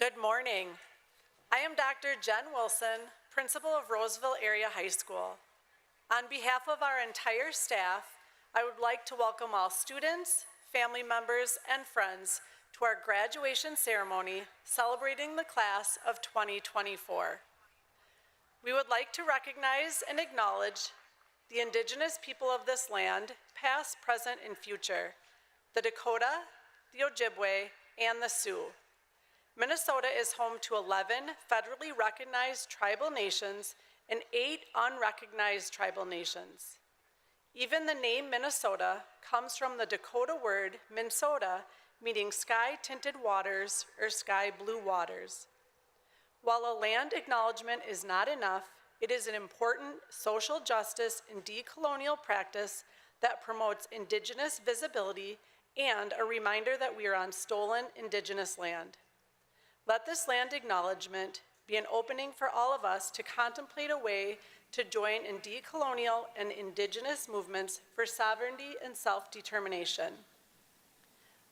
Good morning. I am Dr. Jen Wilson, principal of Roseville Area High School. On behalf of our entire staff, I would like to welcome all students, family members, and friends to our graduation ceremony celebrating the class of 2024. We would like to recognize and acknowledge the Indigenous people of this land, past, present, and future, the Dakota, the Ojibwe, and the Sioux. Minnesota is home to 11 federally recognized tribal nations and 8 unrecognized tribal nations. Even the name Minnesota comes from the Dakota word Minnesota, meaning sky-tinted waters or sky-blue waters. While a land acknowledgement is not enough, it is an important social justice and decolonial practice that promotes Indigenous visibility and a reminder that we are on stolen Indigenous land. Let this land acknowledgement be an opening for all of us to contemplate a way to join in decolonial and indigenous movements for sovereignty and self-determination.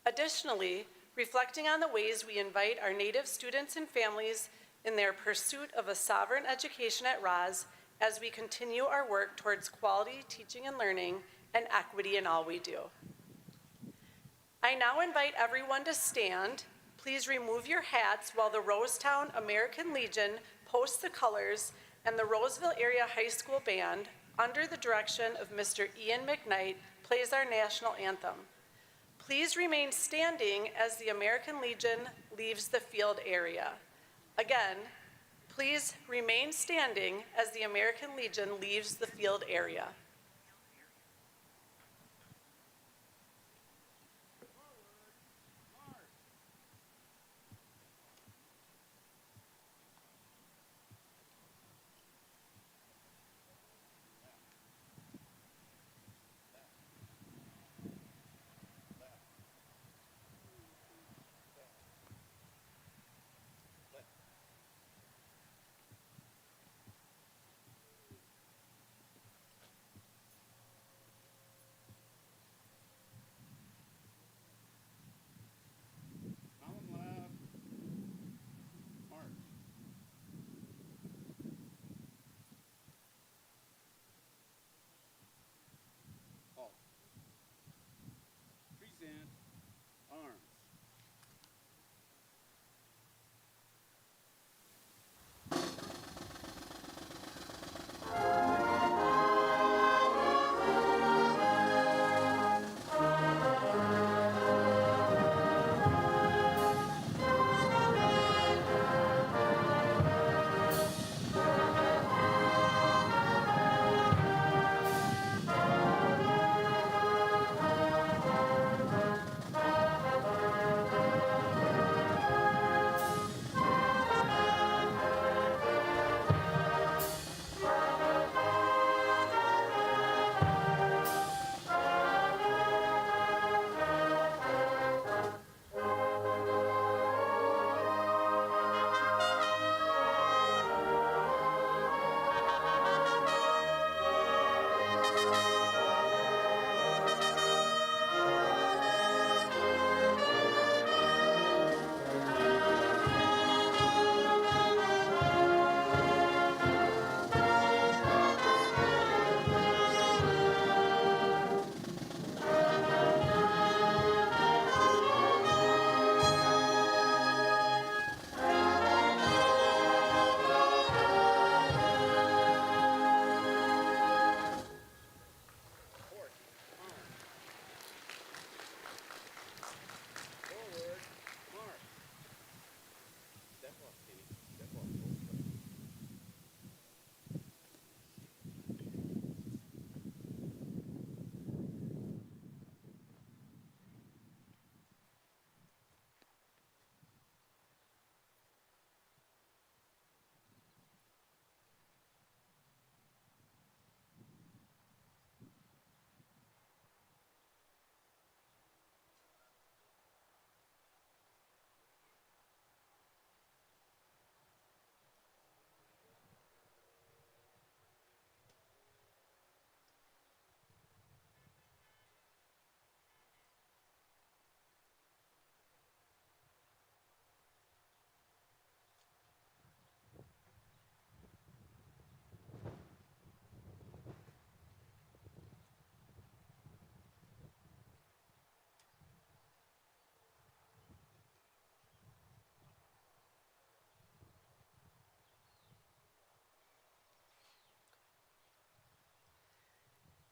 Additionally, reflecting on the ways we invite our Native students and families in their pursuit of a sovereign education at Roz as we continue our work towards quality teaching and learning and equity in all we do. I now invite everyone to stand. Please remove your hats while the Rosetown American Legion posts the colors and the Roseville Area High School Band, under the direction of Mr. Ian McKnight, plays our national anthem. Please remain standing as the American Legion leaves the field area. Again, please remain standing as the American Legion leaves the field area.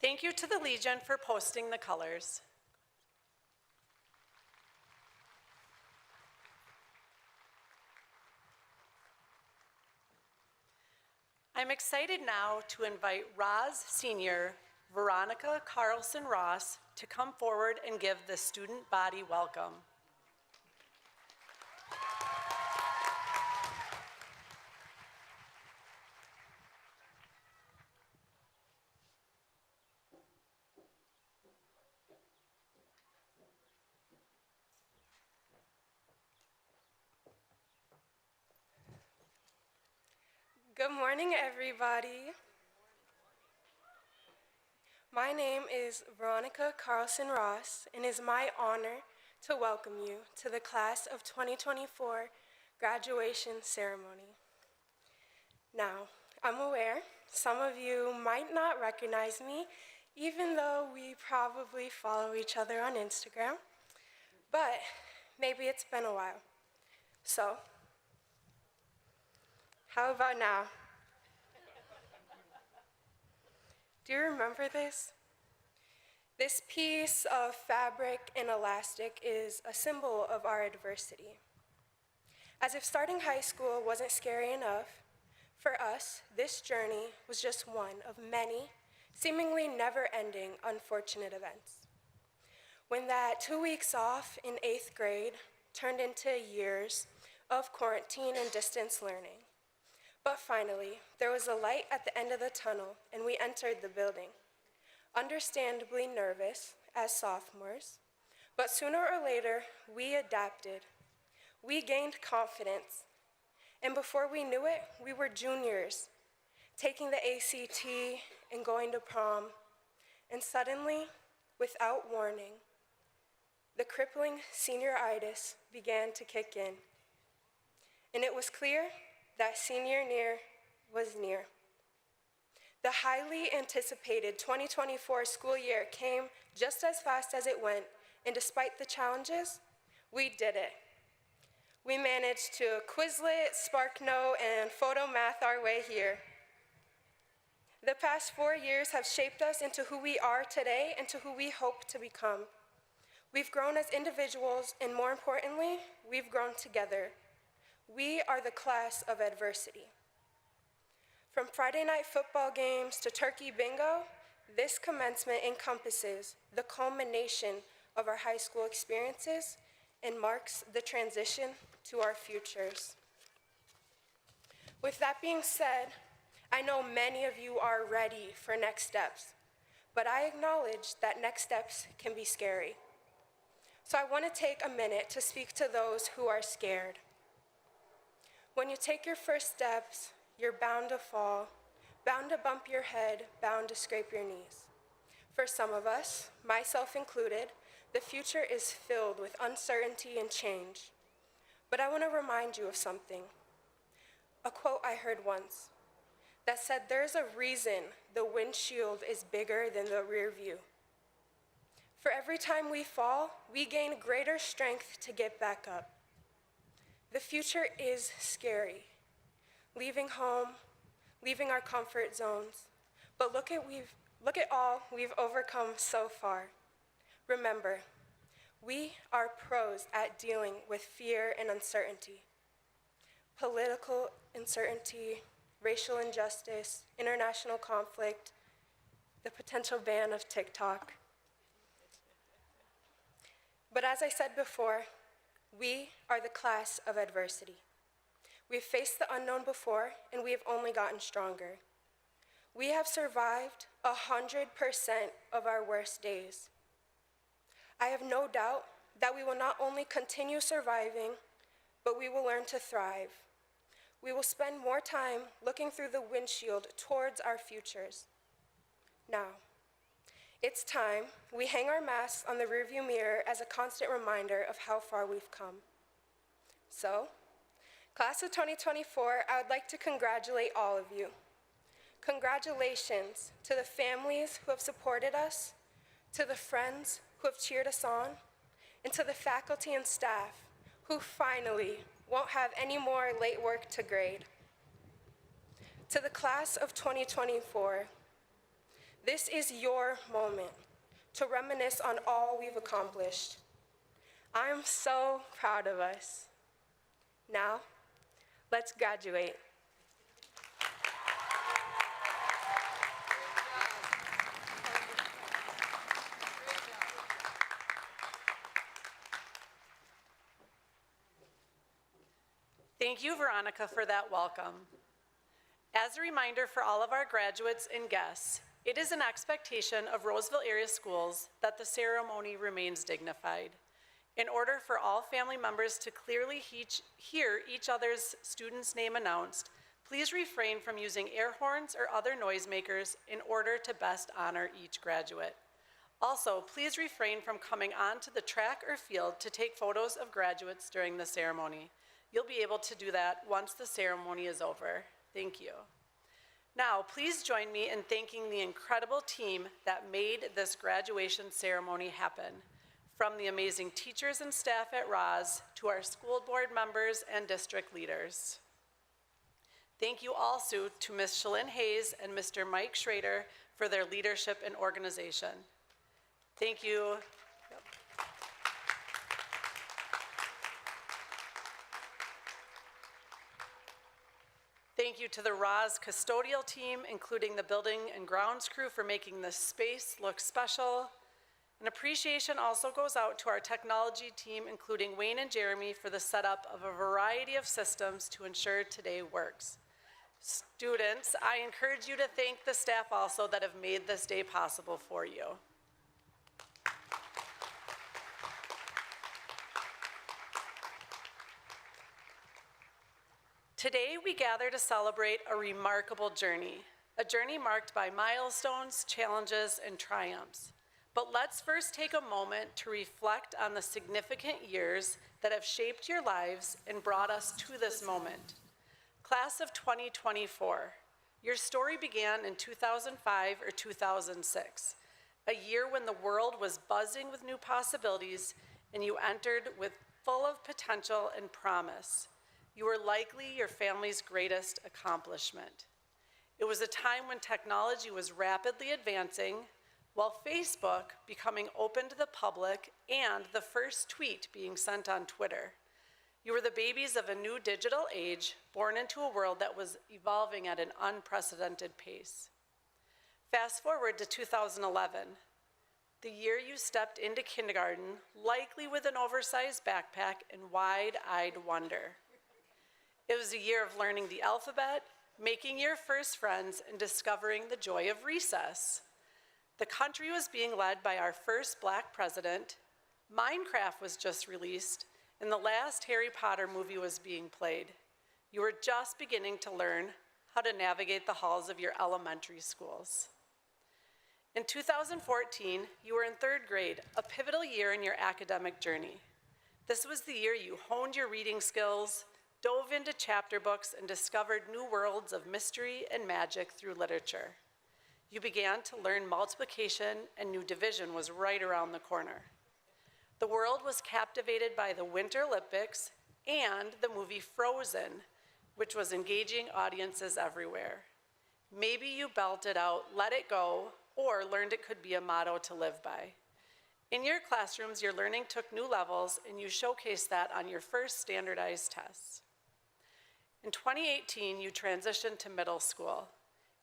Thank you to the Legion for posting the colors. I'm excited now to invite Roz Senior Veronica Carlson Ross to come forward and give the student body welcome. Good morning, everybody. My name is Veronica Carlson Ross, and it is my honor to welcome you to the Class of 2024 graduation ceremony. Now, I'm aware some of you might not recognize me, even though we probably follow each other on Instagram, but maybe it's been a while. So, how about now? Do you remember this? This piece of fabric and elastic is a symbol of our adversity. As if starting high school wasn't scary enough, for us, this journey was just one of many, seemingly never-ending unfortunate events. When that 2 weeks off in 8th grade turned into years of quarantine and distance learning. But finally, there was a light at the end of the tunnel, and we entered the building. Understandably nervous as sophomores, but sooner or later, we adapted. We gained confidence, and before we knew it, we were juniors, taking the ACT and going to prom, and suddenly, without warning, the crippling senioritis began to kick in, and it was clear that senior year was near. The highly anticipated 2024 school year came just as fast as it went, and despite the challenges, we did it. We managed to Quizlet, SparkNote, and photo math our way here. The past 4 years have shaped us into who we are today and to who we hope to become. We've grown as individuals, and more importantly, we've grown together. We are the class of adversity. From Friday night football games to turkey bingo, this commencement encompasses the culmination of our high school experiences and marks the transition to our futures. With that being said, I know many of you are ready for next steps, but I acknowledge that next steps can be scary. So I want to take a minute to speak to those who are scared. When you take your first steps, you're bound to fall, bound to bump your head, bound to scrape your knees. For some of us, myself included, the future is filled with uncertainty and change. But I want to remind you of something. A quote I heard once that said, "There's a reason the windshield is bigger than the rear view." For every time we fall, we gain greater strength to get back up. The future is scary. Leaving home, leaving our comfort zones. But look at all we've overcome so far. Remember, we are pros at dealing with fear and uncertainty. Political uncertainty, racial injustice, international conflict, the potential ban of TikTok. But as I said before, we are the class of adversity. We've faced the unknown before, and we have only gotten stronger. We have survived 100% of our worst days. I have no doubt that we will not only continue surviving, but we will learn to thrive. We will spend more time looking through the windshield towards our futures. Now, it's time we hang our masks on the rearview mirror as a constant reminder of how far we've come. So, Class of 2024, I would like to congratulate all of you. Congratulations to the families who have supported us, to the friends who have cheered us on, and to the faculty and staff who finally won't have any more late work to grade. To the Class of 2024, this is your moment to reminisce on all we've accomplished. I am so proud of us. Now, let's graduate. Thank you, Veronica, for that welcome. As a reminder for all of our graduates and guests, it is an expectation of Roseville area schools that the ceremony remains dignified. In order for all family members to clearly hear each other's student's name announced, Please refrain from using air horns or other noisemakers in order to best honor each graduate. Also, please refrain from coming onto the track or field to take photos of graduates during the ceremony. You'll be able to do that once the ceremony is over. Thank you. Now, please join me in thanking the incredible team that made this graduation ceremony happen. From the amazing teachers and staff at Roz to our school board members and district leaders. Thank you also to Ms. Shalyn Hayes and Mr. Mike Schrader for their leadership and organization. Thank you. Thank you to the Roz custodial team, including the building and grounds crew, for making this space look special. An appreciation also goes out to our technology team, including Wayne and Jeremy, for the setup of a variety of systems to ensure today works. Students, I encourage you to thank the staff also that have made this day possible for you. Today, we gather to celebrate a remarkable journey, a journey marked by milestones, challenges, and triumphs. But let's first take a moment to reflect on the significant years that have shaped your lives and brought us to this moment. Class of 2024, your story began in 2005 or 2006, a year when the world was buzzing with new possibilities and you entered with full of potential and promise. You were likely your family's greatest accomplishment. It was a time when technology was rapidly advancing, while Facebook becoming open to the public and the first tweet being sent on Twitter. You were the babies of a new digital age, born into a world that was evolving at an unprecedented pace. Fast forward to 2011, the year you stepped into kindergarten, likely with an oversized backpack and wide-eyed wonder. It was a year of learning the alphabet, making your first friends, and discovering the joy of recess. The country was being led by our first Black president, Minecraft was just released, and the last Harry Potter movie was being played. You were just beginning to learn how to navigate the halls of your elementary schools. In 2014, you were in third grade, a pivotal year in your academic journey. This was the year you honed your reading skills, dove into chapter books, and discovered new worlds of mystery and magic through literature. You began to learn multiplication, and new division was right around the corner. The world was captivated by the Winter Olympics and the movie Frozen, which was engaging audiences everywhere. Maybe you belted out, "Let it go," or learned it could be a motto to live by. In your classrooms, your learning took new levels, and you showcased that on your first standardized tests. In 2018, you transitioned to middle school.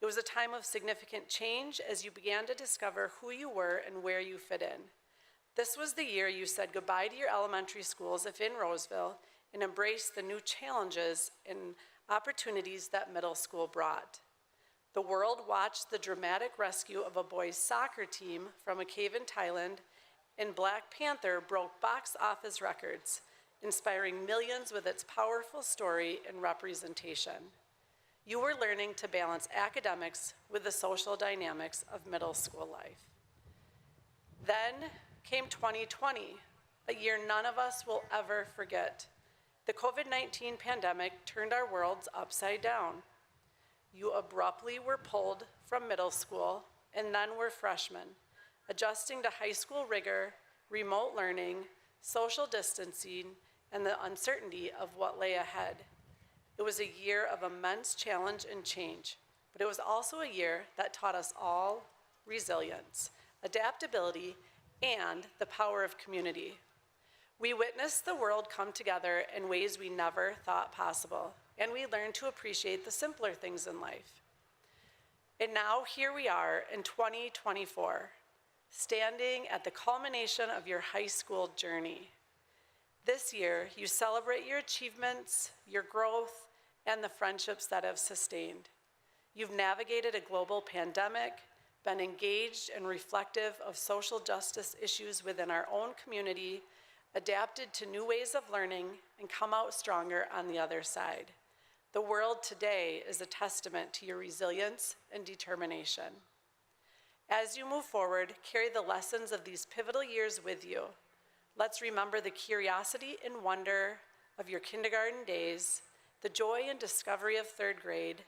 It was a time of significant change as you began to discover who you were and where you fit in. This was the year you said goodbye to your elementary schools, if in Roseville, and embraced the new challenges and opportunities that middle school brought. The world watched the dramatic rescue of a boys' soccer team from a cave in Thailand, and Black Panther broke box office records, inspiring millions with its powerful story and representation. You were learning to balance academics with the social dynamics of middle school life. Then came 2020, a year none of us will ever forget. The COVID-19 pandemic turned our worlds upside down. You abruptly were pulled from middle school and then were freshmen, adjusting to high school rigor, remote learning, social distancing, and the uncertainty of what lay ahead. It was a year of immense challenge and change, but it was also a year that taught us all resilience, adaptability, and the power of community. We witnessed the world come together in ways we never thought possible, and we learned to appreciate the simpler things in life. And now here we are in 2024, standing at the culmination of your high school journey. This year, you celebrate your achievements, your growth, and the friendships that have sustained. You've navigated a global pandemic, been engaged and reflective of social justice issues within our own community, adapted to new ways of learning, and come out stronger on the other side. The world today is a testament to your resilience and determination. As you move forward, carry the lessons of these pivotal years with you. Let's remember the curiosity and wonder of your kindergarten days, the joy and discovery of third grade,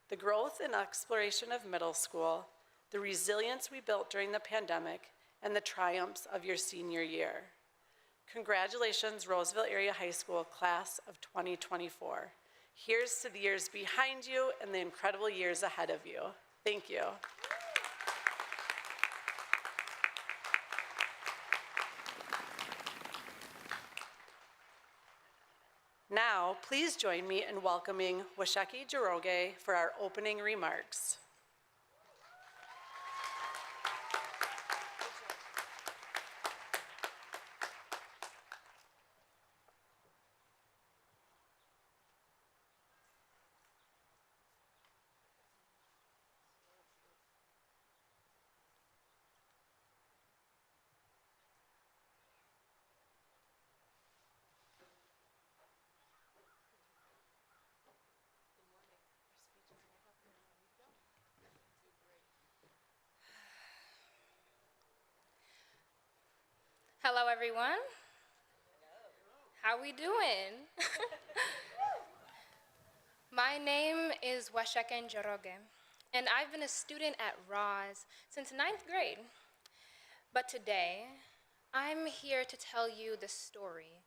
the growth and exploration of middle school, the resilience we built during the pandemic, and the triumphs of your senior year. Congratulations, Roseville Area High School Class of 2024. Here's to the years behind you and the incredible years ahead of you. Thank you. Now, please join me in welcoming Washeki Jiroge for our opening remarks. Hello, everyone. How we doing? My name is Washeki Jiroge, and I've been a student at Roz since 9th grade. But today, I'm here to tell you the story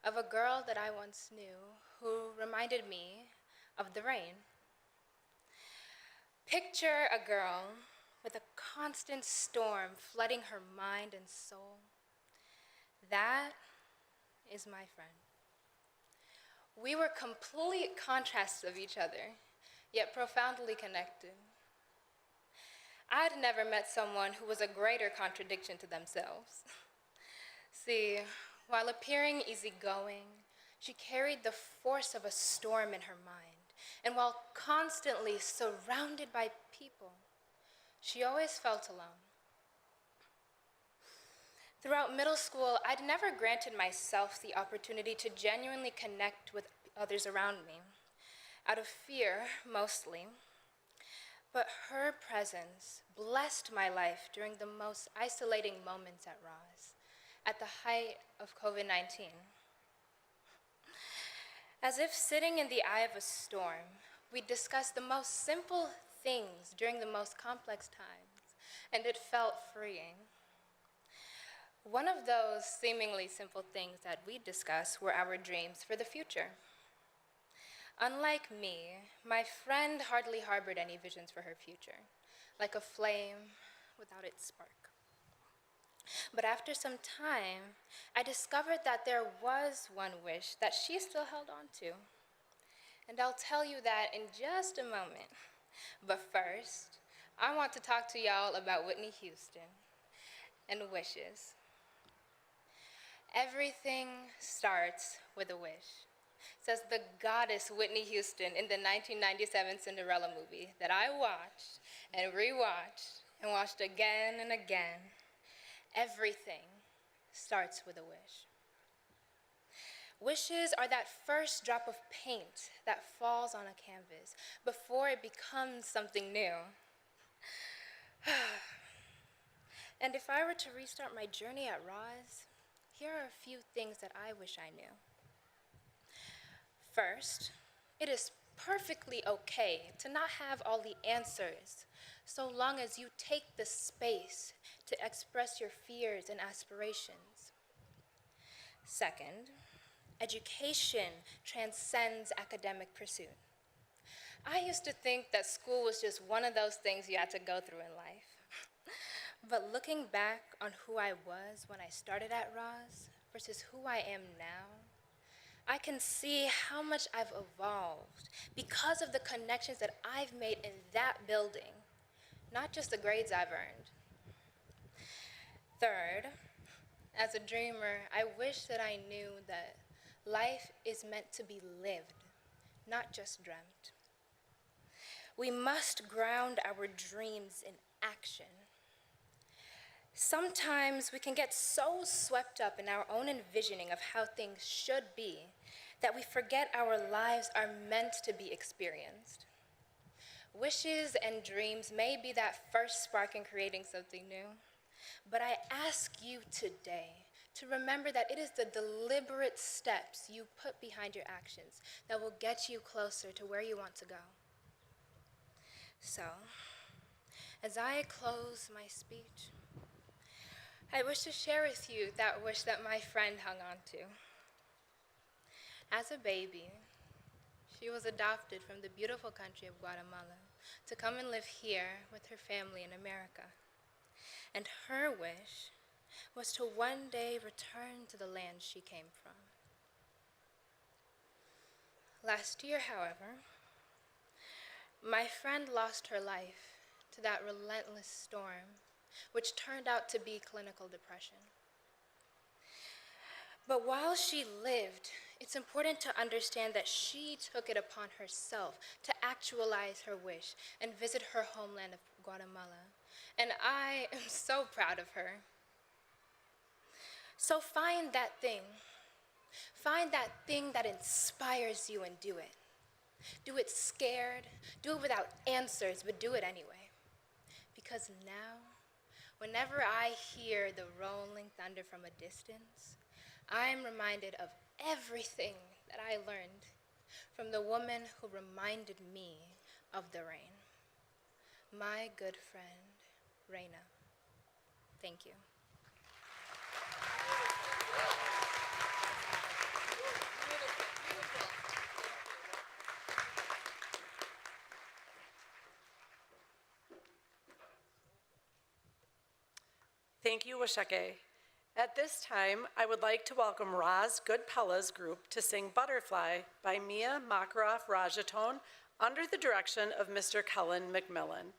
of a girl that I once knew who reminded me of the rain. Picture a girl with a constant storm flooding her mind and soul. That is my friend. We were complete contrasts of each other, yet profoundly connected. I'd never met someone who was a greater contradiction to themselves. See, while appearing easygoing, she carried the force of a storm in her mind, and while constantly surrounded by people, she always felt alone. Throughout middle school, I'd never granted myself the opportunity to genuinely connect with others around me, out of fear, mostly. But her presence blessed my life during the most isolating moments at Roz, at the height of COVID-19. As if sitting in the eye of a storm, we discussed the most simple things during the most complex times, and it felt freeing. One of those seemingly simple things that we discussed were our dreams for the future. Unlike me, my friend hardly harbored any visions for her future, like a flame without its spark. But after some time, I discovered that there was one wish that she still held on to. And I'll tell you that in just a moment. But first, I want to talk to y'all about Whitney Houston and wishes. Everything starts with a wish, says the goddess Whitney Houston in the 1997 Cinderella movie that I watched and rewatched and watched again and again. Everything starts with a wish. Wishes are that first drop of paint that falls on a canvas before it becomes something new. And if I were to restart my journey at Roz, here are a few things that I wish I knew. First, it is perfectly okay to not have all the answers, so long as you take the space to express your fears and aspirations. Second, education transcends academic pursuit. I used to think that school was just one of those things you had to go through in life. But looking back on who I was when I started at Roz versus who I am now, I can see how much I've evolved because of the connections that I've made in that building, not just the grades I've earned. Third, as a dreamer, I wish that I knew that life is meant to be lived, not just dreamt. We must ground our dreams in action. Sometimes we can get so swept up in our own envisioning of how things should be that we forget our lives are meant to be experienced. Wishes and dreams may be that first spark in creating something new, but I ask you today to remember that it is the deliberate steps you put behind your actions that will get you closer to where you want to go. So, as I close my speech, I wish to share with you that wish that my friend hung on to. As a baby, she was adopted from the beautiful country of Guatemala to come and live here with her family in America. And her wish was to one day return to the land she came from. Last year, however, my friend lost her life to that relentless storm, which turned out to be clinical depression. But while she lived, it's important to understand that she took it upon herself to actualize her wish and visit her homeland of Guatemala. And I am so proud of her. So find that thing. Find that thing that inspires you and do it. Do it scared, do it without answers, but do it anyway. Because now, whenever I hear the rolling thunder from a distance, I am reminded of everything that I learned from the woman who reminded me of the rain. My good friend, Reina. Thank you. Thank you, Washeke. At this time, I would like to welcome Roz Goodpella's group to sing Butterfly by Mia Makaroff Rajatone under the direction of Mr. Cullen McMillan.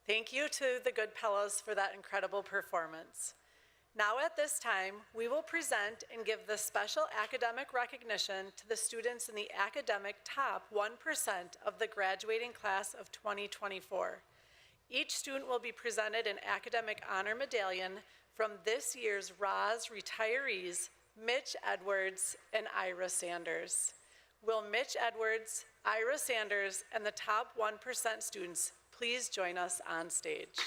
Thank you to the Goodfellows for that incredible performance. Now at this time, we will present and give the special academic recognition to the students in the academic top 1% of the graduating class of 2024. Each student will be presented an academic honor medallion from this year's Roz retirees, Mitch Edwards and Ira Sanders. Will Mitch Edwards, Ira Sanders, and the top 1% students please join us on stage?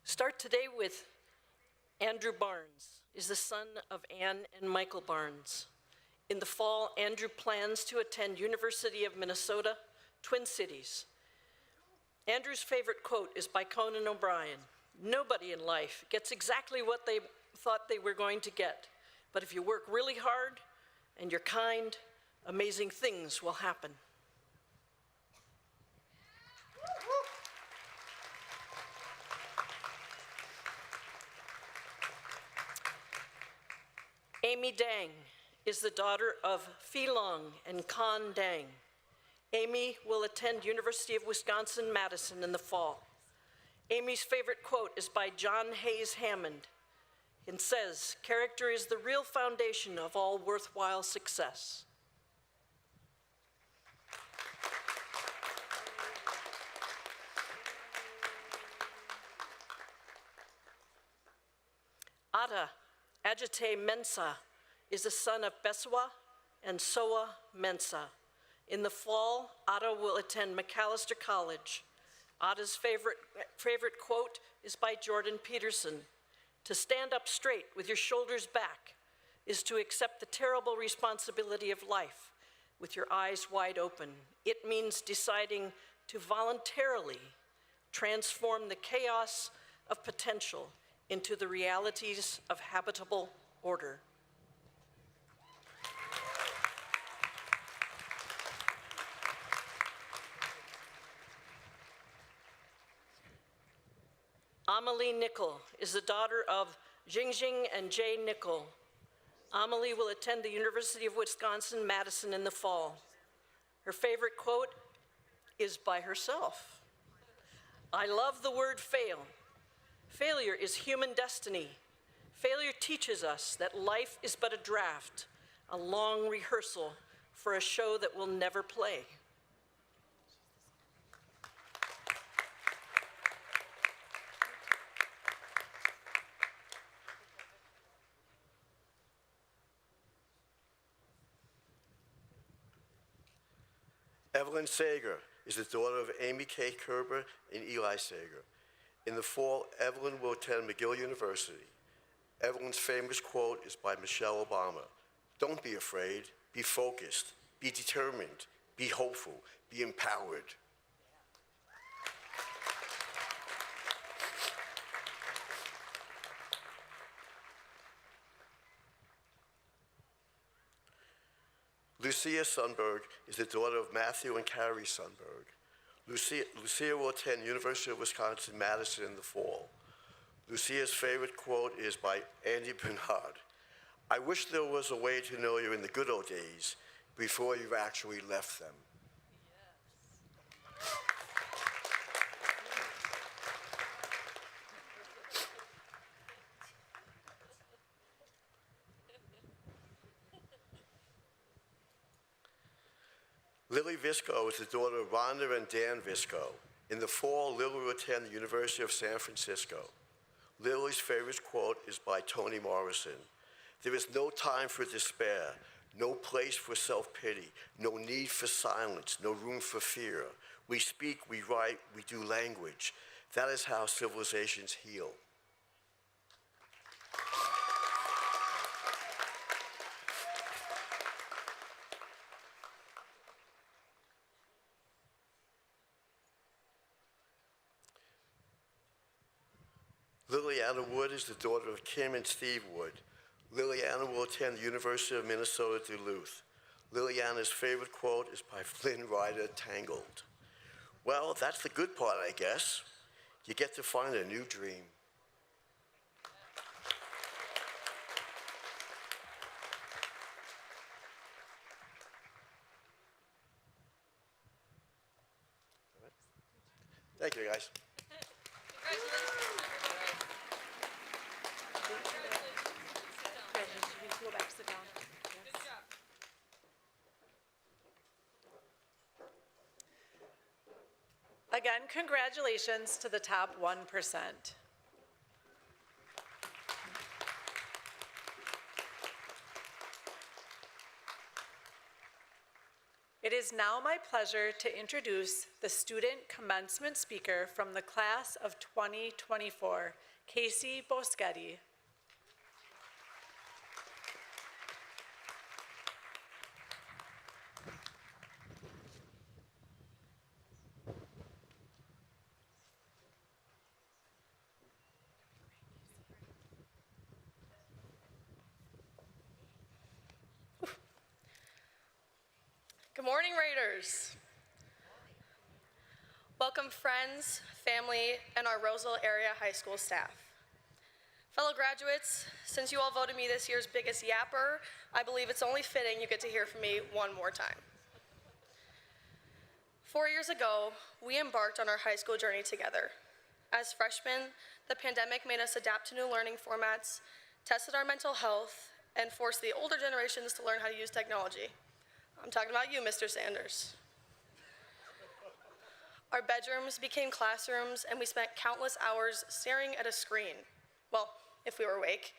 Start today with Andrew Barnes, is the son of Ann and Michael Barnes. In the fall, Andrew plans to attend University of Minnesota, Twin Cities. Andrew's favorite quote is by Conan O'Brien. Nobody in life gets exactly what they thought they were going to get, but if you work really hard and you're kind, amazing things will happen. Amy Dang is the daughter of Phi Long and Con Dang. Amy will attend University of Wisconsin-Madison in the fall. Amy's favorite quote is by John Hayes Hammond and says, "Character is the real foundation of all worthwhile success." Ada Ajite Mensah is the son of Besawa and Soa Mensah. In the fall, Ada will attend Macalester College. Ada's favorite quote is by Jordan Peterson. "To stand up straight with your shoulders back is to accept the terrible responsibility of life with your eyes wide open. It means deciding to voluntarily transform the chaos of potential into the realities of habitable order." Amelie Nickel is the daughter of Jingjing and Jay Nickel. Amelie will attend the University of Wisconsin-Madison in the fall. Her favorite quote is by herself. "I love the word fail. Failure is human destiny. Failure teaches us that life is but a draft, a long rehearsal for a show that we'll never play." Evelyn Sager is the daughter of Amy K. Kerber and Eli Sager. In the fall, Evelyn will attend McGill University. Evelyn's famous quote is by Michelle Obama. "Don't be afraid, be focused, be determined, be hopeful, be empowered." Lucia Sundberg is the daughter of Matthew and Carrie Sundberg. Lucia will attend University of Wisconsin-Madison in the fall. Lucia's favorite quote is by Andy Bernard. "I wish there was a way to know you in the good old days before you've actually left them." Lily Visco is the daughter of Rhonda and Dan Visco. In the fall, Lily will attend the University of San Francisco. Lily's favorite quote is by Toni Morrison. "There is no time for despair, no place for self-pity, no need for silence, no room for fear. We speak, we write, we do language. That is how civilizations heal. Liliana Wood is the daughter of Kim and Steve Wood. Liliana will attend the University of Minnesota Duluth. Liliana's favorite quote is by Flynn Rider, Tangled. Well, that's the good part, I guess. You get to find a new dream. Thank you, guys. Again, congratulations to the top 1%. It is now my pleasure to introduce the student commencement speaker from the class of 2024, Casey Boschetti. Good morning, Raiders. Welcome friends, family, and our Roseville area high school staff. Fellow graduates, since you all voted me this year's biggest yapper, I believe it's only fitting you get to hear from me one more time. 4 years ago, we embarked on our high school journey together. As freshmen, the pandemic made us adapt to new learning formats, tested our mental health, and forced the older generations to learn how to use technology. I'm talking about you, Mr. Sanders. Our bedrooms became classrooms, and we spent countless hours staring at a screen. Well, if we were awake.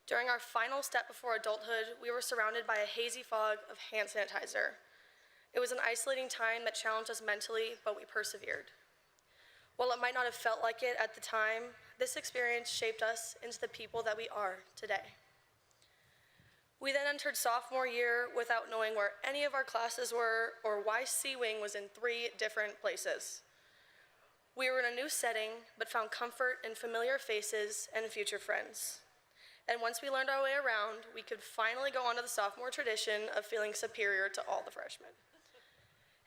During our final step before adulthood, we were surrounded by a hazy fog of hand sanitizer. It was an isolating time that challenged us mentally, but we persevered. While it might not have felt like it at the time, this experience shaped us into the people that we are today. We then entered sophomore year without knowing where any of our classes were or why C-Wing was in 3 different places. We were in a new setting, but found comfort in familiar faces and future friends. And once we learned our way around, we could finally go on to the sophomore tradition of feeling superior to all the freshmen.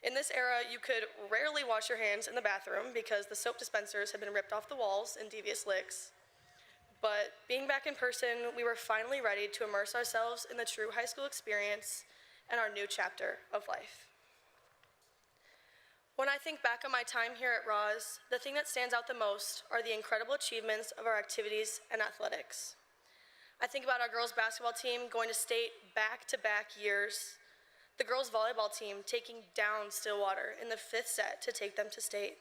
In this era, you could rarely wash your hands in the bathroom because the soap dispensers had been ripped off the walls in devious licks. But being back in person, we were finally ready to immerse ourselves in the true high school experience and our new chapter of life. When I think back on my time here at Roz, the thing that stands out the most are the incredible achievements of our activities and athletics. I think about our girls basketball team going to state back-to-back years, the girls volleyball team taking down Stillwater in the 5th set to take them to state,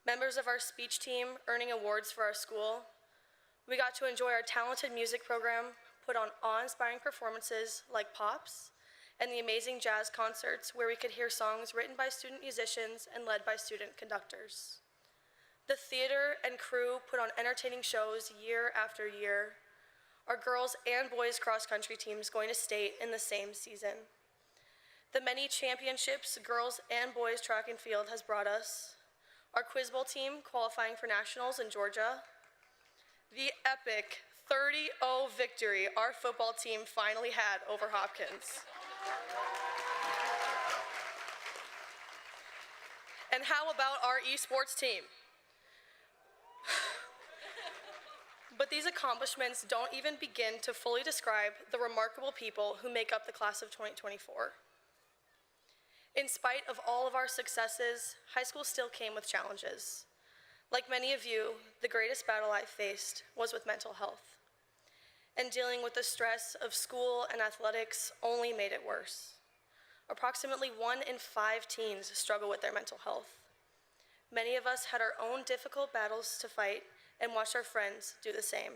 members of our speech team earning awards for our school. We got to enjoy our talented music program, put on awe-inspiring performances like Pops, and the amazing jazz concerts where we could hear songs written by student musicians and led by student conductors. The theater and crew put on entertaining shows year after year. Our girls and boys cross-country teams going to state in the same season. The many championships girls and boys track and field has brought us. Our quiz bowl team qualifying for nationals in Georgia. The epic 30-0 victory our football team finally had over Hopkins. And how about our esports team? But these accomplishments don't even begin to fully describe the remarkable people who make up the class of 2024. In spite of all of our successes, high school still came with challenges. Like many of you, the greatest battle I faced was with mental health. And dealing with the stress of school and athletics only made it worse. Approximately 1 in 5 teens struggle with their mental health. Many of us had our own difficult battles to fight and watched our friends do the same.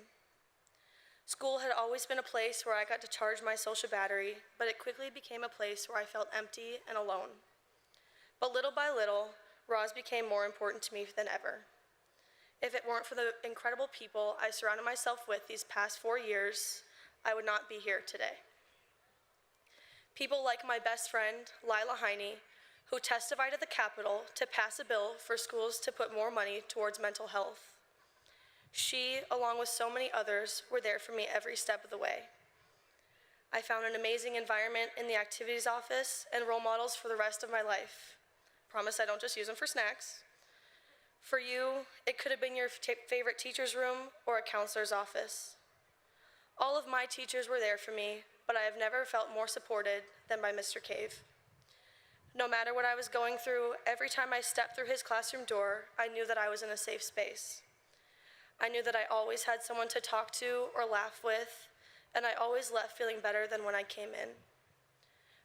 School had always been a place where I got to charge my social battery, but it quickly became a place where I felt empty and alone. But little by little, Roz became more important to me than ever. If it weren't for the incredible people I surrounded myself with these past 4 years, I would not be here today. People like my best friend, Lila Heine, who testified at the Capitol to pass a bill for schools to put more money towards mental health. She, along with so many others, were there for me every step of the way. I found an amazing environment in the activities office and role models for the rest of my life. Promise I don't just use them for snacks. For you, it could have been your favorite teacher's room or a counselor's office. All of my teachers were there for me, but I have never felt more supported than by Mr. Cave. No matter what I was going through, every time I stepped through his classroom door, I knew that I was in a safe space. I knew that I always had someone to talk to or laugh with, and I always left feeling better than when I came in.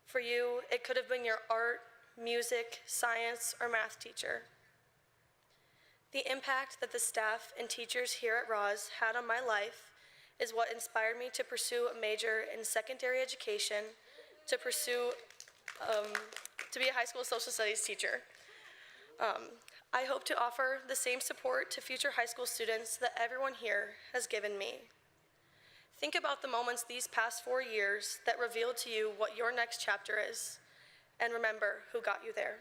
For you, it could have been your art, music, science, or math teacher. The impact that the staff and teachers here at Ross had on my life is what inspired me to pursue a major in secondary education, to be a high school social studies teacher. I hope to offer the same support to future high school students that everyone here has given me. Think about the moments these past 4 years that revealed to you what your next chapter is, and remember who got you there.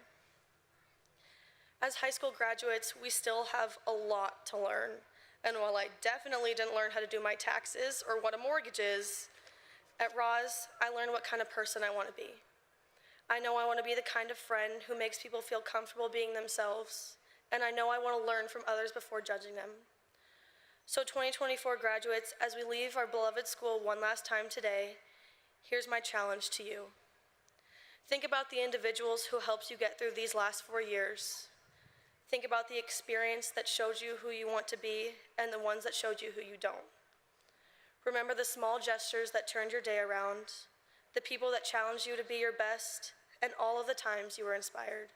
As high school graduates, we still have a lot to learn, and while I definitely didn't learn how to do my taxes or what a mortgage is, at Ross, I learned what kind of person I want to be. I know I want to be the kind of friend who makes people feel comfortable being themselves, and I know I want to learn from others before judging them. So 2024 graduates, as we leave our beloved school one last time today, here's my challenge to you. Think about the individuals who helped you get through these last 4 years. Think about the experience that showed you who you want to be and the ones that showed you who you don't. Remember the small gestures that turned your day around, the people that challenged you to be your best, and all of the times you were inspired.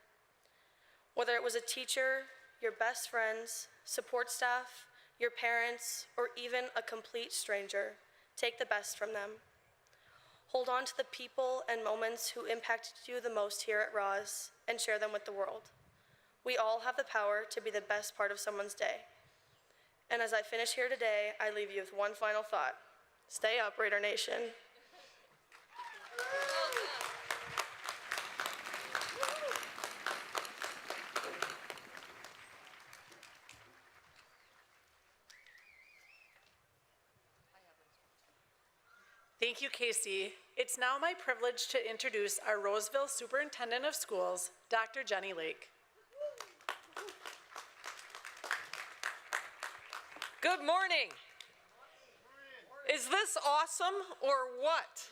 Whether it was a teacher, your best friends, support staff, your parents, or even a complete stranger, take the best from them. Hold on to the people and moments who impacted you the most here at Ross and share them with the world. We all have the power to be the best part of someone's day. And as I finish here today, I leave you with one final thought. Stay up, Raider Nation. Thank you, Casey. It's now my privilege to introduce our Roseville Superintendent of Schools, Dr. Jenny Lake. Good morning. Is this awesome or what?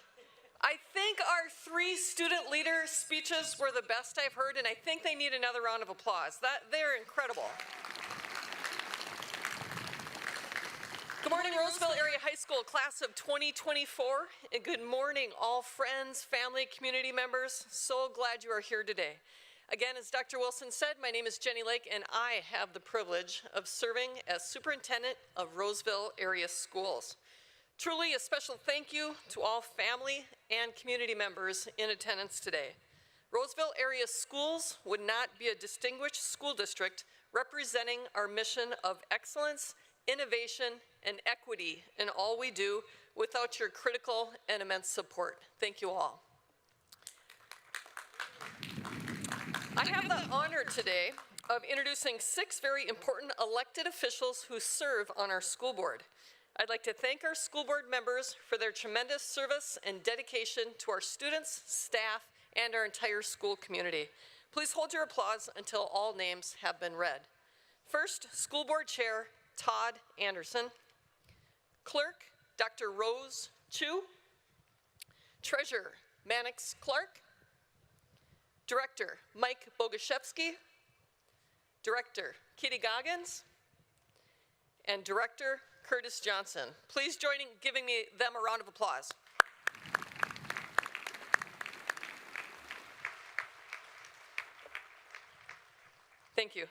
I think our 3 student leader speeches were the best I've heard, and I think they need another round of applause. They're incredible. Good morning, Roseville Area High School, class of 2024, and good morning, all friends, family, community members. So glad you are here today. Again, as Dr. Wilson said, my name is Jenny Lake, and I have the privilege of serving as superintendent of Roseville Area Schools. Truly a special thank you to all family and community members in attendance today. Roseville Area Schools would not be a distinguished school district representing our mission of excellence, innovation, and equity in all we do without your critical and immense support. Thank you all. I have the honor today of introducing 6 very important elected officials who serve on our school board. I'd like to thank our school board members for their tremendous service and dedication to our students, staff, and our entire school community. Please hold your applause until all names have been read. First, School Board Chair Todd Anderson. Clerk, Dr. Rose Chu. Treasurer, Mannix Clark. Director, Mike Boguszewski. Director, Kitty Goggins. And Director, Curtis Johnson. Please join in giving them a round of applause. Thank you.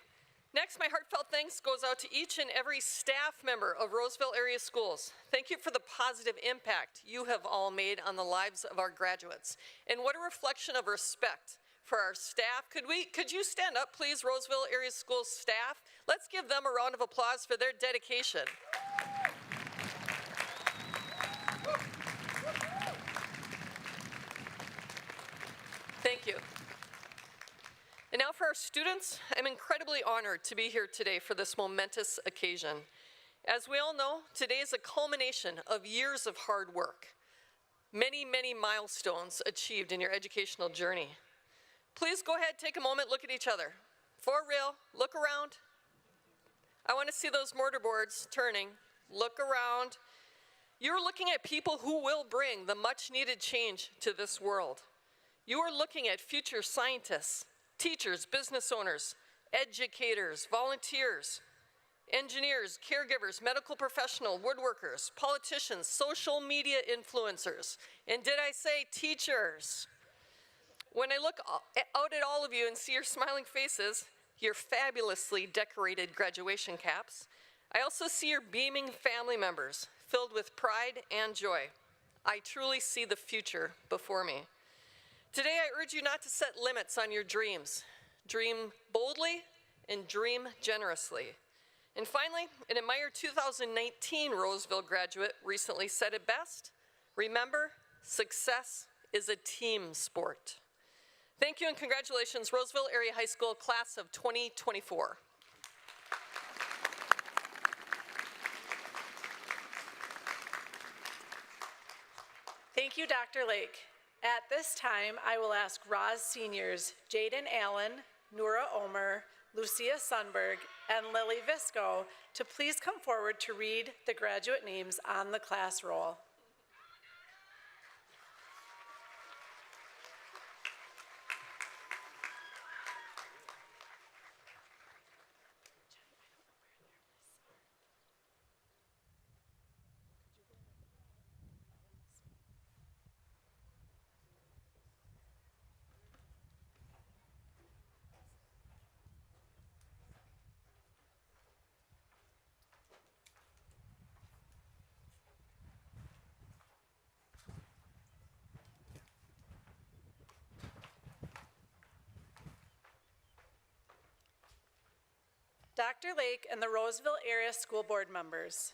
Next, my heartfelt thanks goes out to each and every staff member of Roseville Area Schools. Thank you for the positive impact you have all made on the lives of our graduates. And what a reflection of respect for our staff. Could you stand up, please, Roseville Area School staff? Let's give them a round of applause for their dedication. Thank you. And now for our students, I'm incredibly honored to be here today for this momentous occasion. As we all know, today is a culmination of years of hard work. Many, many milestones achieved in your educational journey. Please go ahead, take a moment, look at each other. For real, look around. I want to see those mortarboards turning. Look around. You're looking at people who will bring the much needed change to this world. You are looking at future scientists, teachers, business owners, educators, volunteers, engineers, caregivers, medical professionals, woodworkers, politicians, social media influencers, and did I say teachers? When I look out at all of you and see your smiling faces, your fabulously decorated graduation caps, I also see your beaming family members filled with pride and joy. I truly see the future before me. Today, I urge you not to set limits on your dreams. Dream boldly and dream generously. And finally, an admired 2019 Roseville graduate recently said it best: remember, success is a team sport. Thank you and congratulations, Roseville Area High School class of 2024. Thank you, Dr. Lake. At this time, I will ask Roz seniors Jaden Allen, Nura Omer, Lucia Sundberg, and Lily Visco to please come forward to read the graduate names on the class roll. Dr. Lake and the Roseville Area School Board members,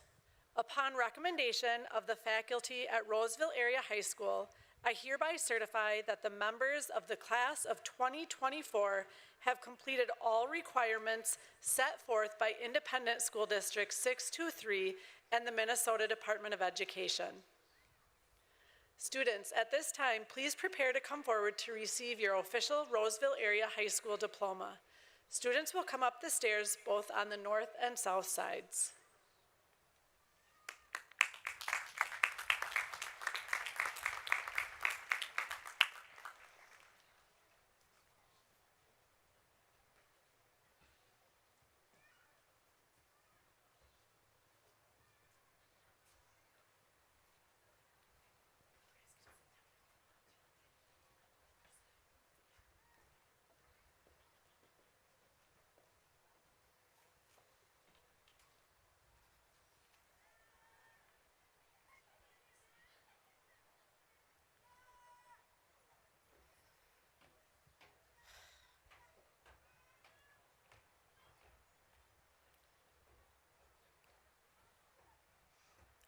upon recommendation of the faculty at Roseville Area High School, I hereby certify that the members of the class of 2024 have completed all requirements set forth by Independent School District 623 and the Minnesota Department of Education. Students, at this time, please prepare to come forward to receive your official Roseville Area High School diploma. Students will come up the stairs both on the north and south sides.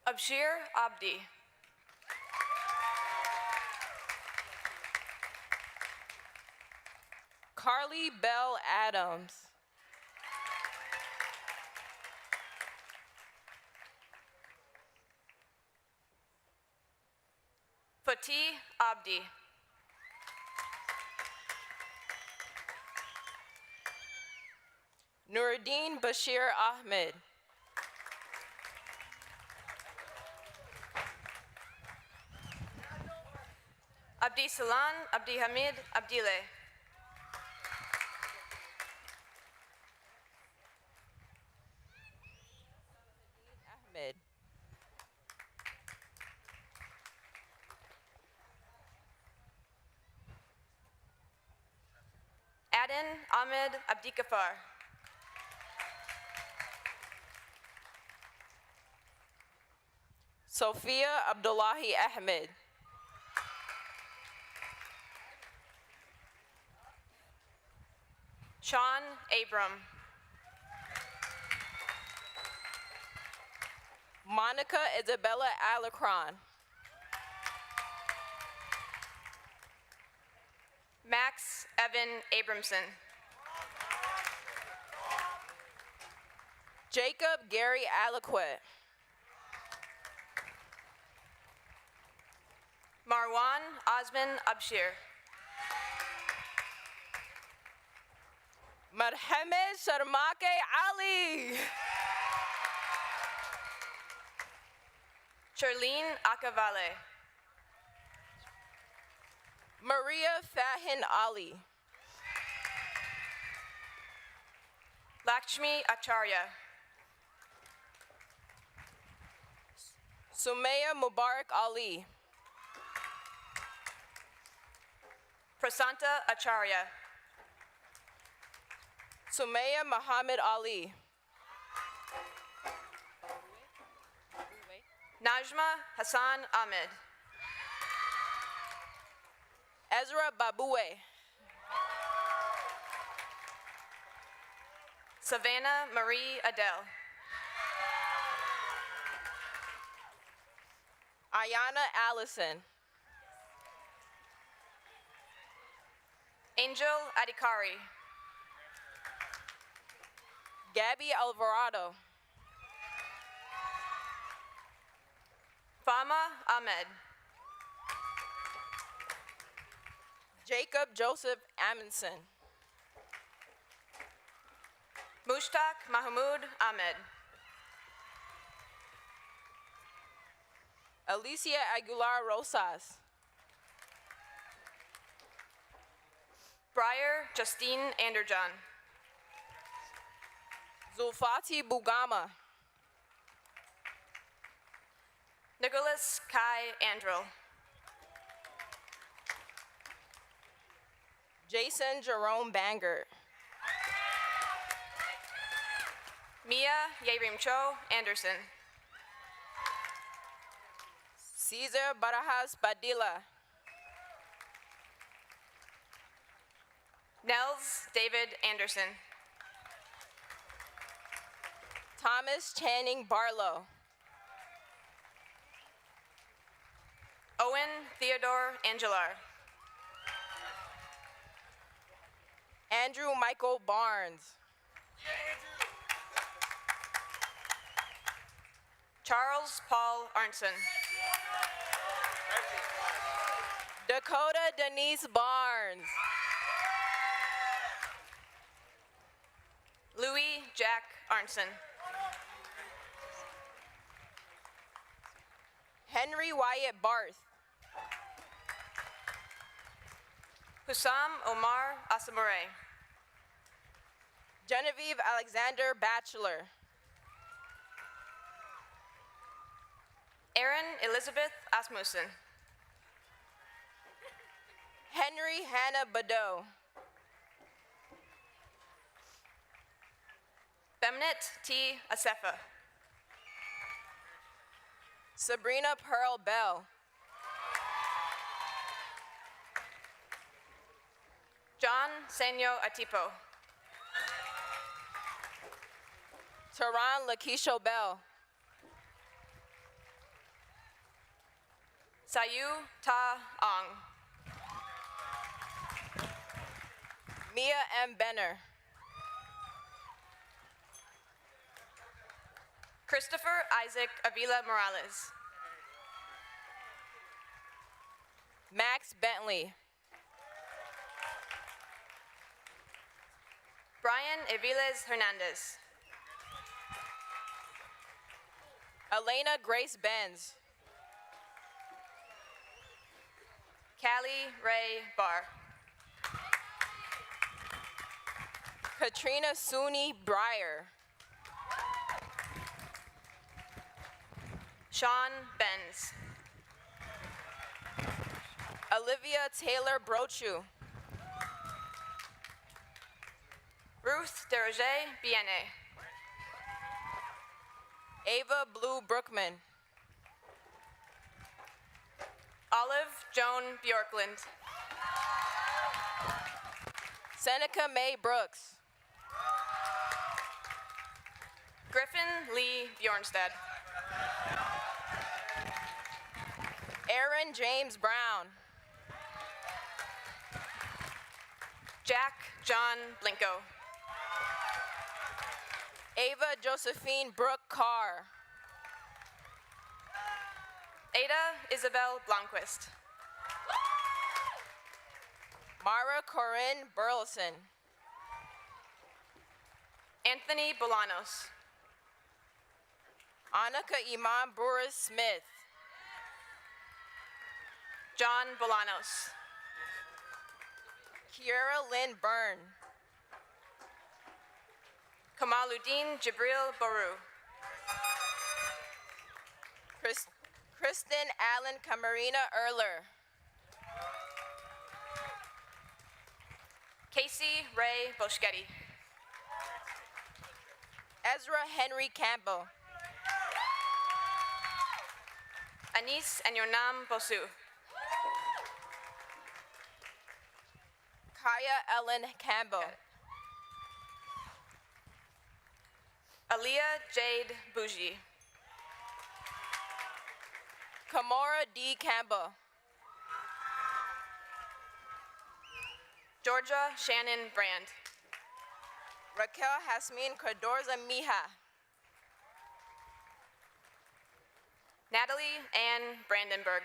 Abshir Abdi. Carly Bell Adams. Fatih Abdi. Nuruddin Bashir Ahmed. Abdi Salan, Abdi Hamid, Abdile. Ahmed. Aden Ahmed Abdikafar. Sophia Abdullahi Ahmed. Sean Abram. Monica Isabella Alacron. Max Evan Abramson. Jacob Gary Aliquette. Marwan Osman Abshir. Mohammed Sharmake Ali. Charlene Akavale. Maria Fahin Ali. Lakshmi Acharya. Sumaya Mubarak Ali. Prasanta Acharya. Sumaya Muhammad Ali. Najma Hassan Ahmed. Ezra Babue. Savannah Marie Adele. Ayana Allison. Angel Adikari. Gabby Alvarado. Fama Ahmed. Jacob Joseph Amundsen. Mushtaq Mahmoud Ahmed. Alicia Aguilar Rosas. Briar Justine Anderjon. Zulfati Bugama. Nicholas Kai Andrel. Jason Jerome Banger. Mia Yerimcho Anderson. Caesar Barajas Padilla. Nels David Anderson. Thomas Channing Barlow. Owen Theodore Angelar. Andrew Michael Barnes. Charles Paul Arnson. Dakota Denise Barnes. Louis Jack Arnson. Henry Wyatt Barth. Hussam Omar Asamure. Genevieve Alexander Bachelor. Erin Elizabeth Asmussen. Henry Hannah Badeau. Femnit T. Asefa. Sabrina Pearl Bell. John Senyo Atipo. Tehran Lakeisha Bell. Sayu Ta Ong. Mia M. Benner. Christopher Isaac Avila Morales. Max Bentley. Brian Aviles Hernandez. Elena Grace Benz. Callie Ray Barr. Katrina Suni Breyer. Sean Benz. Olivia Taylor Brochu. Ruth Deroger Biene. Ava Blue Brookman. Olive Joan Bjorklund. Seneca May Brooks. Griffin Lee Bjornstad. Aaron James Brown. Jack John Blinko. Ava Josephine Brooke Carr. Ada Isabel Blomquist. Mara Corinne Burleson. Anthony Bolanos. Annika Iman Burris Smith. John Bolanos. Kiera Lynn Byrne. Kamaluddin Jibril Baru. Kristen Allen Camarina Erler. Casey Ray Boschetti. Ezra Henry Campbell. Anis Anyonam Bosu. Kaya Ellen Campbell. Aaliyah Jade Bougie. Kamora D. Campbell. Georgia Shannon Brand. Raquel Jasmine Cordorza Mija. Natalie Ann Brandenburg.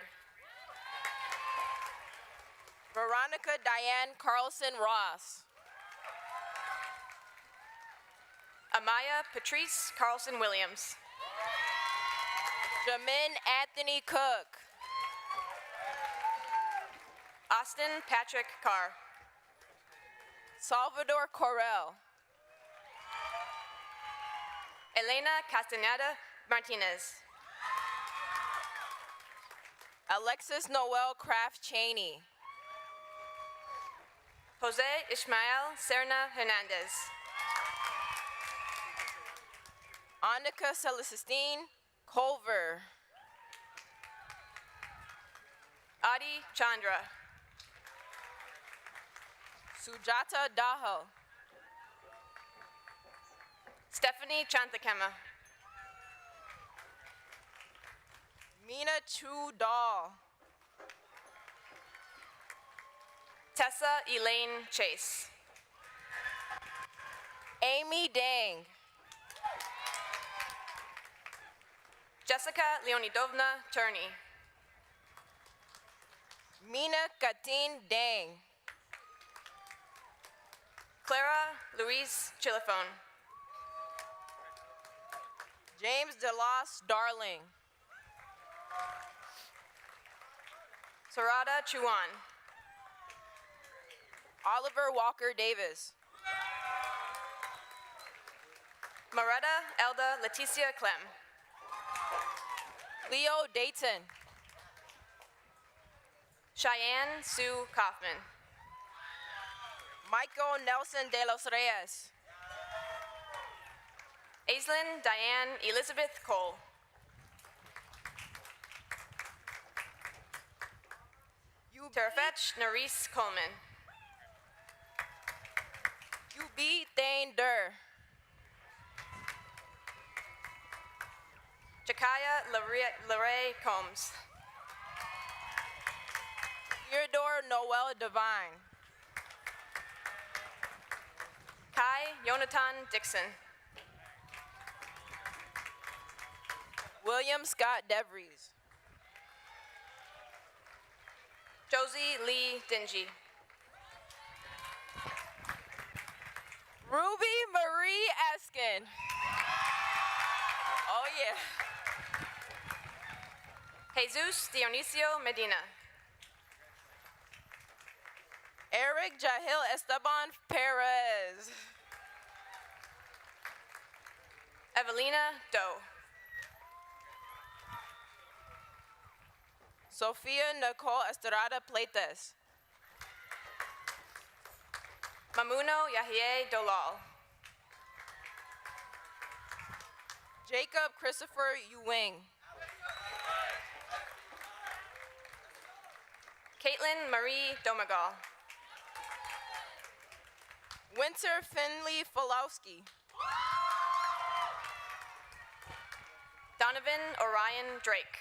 Veronica Diane Carlson Ross. Amaya Patrice Carlson Williams. Jamin Anthony Cook. Austin Patrick Carr. Salvador Correll. Elena Castaneda Martinez. Alexis Noel Kraft Cheney. Jose Ismael Serna Hernandez. Annika Celestine Culver. Adi Chandra. Sujata Daho. Stephanie Chanthakema. Mina Chu Dahl. Tessa Elaine Chase. Amy Dang. Jessica Leonidovna Turney. Mina Katin Dang. Clara Louise Chilifone. James DeLoss Darling. Sarada Chuan. Oliver Walker Davis. Moretta Elda Leticia Clem. Leo Dayton. Cheyenne Sue Kaufman. Michael Nelson de los Reyes. Aislinn Diane Elizabeth Cole. Terfetch Nerese Coleman. UB Thane Durr. Jakaya Larae Combs. Theodore Noel Devine. Kai Yonatan Dixon. William Scott DeVries. Josie Lee Dingy. Ruby Marie Eskin. Oh yeah. Jesus Dionisio Medina. Eric Jahil Esteban Perez. Evelina Doe. Sofia Nicole Estrada Pletes. Mamuno Yahye Dolal. Jacob Christopher Ewing. Caitlin Marie Domagal. Winter Finley Falowski. Donovan Orion Drake.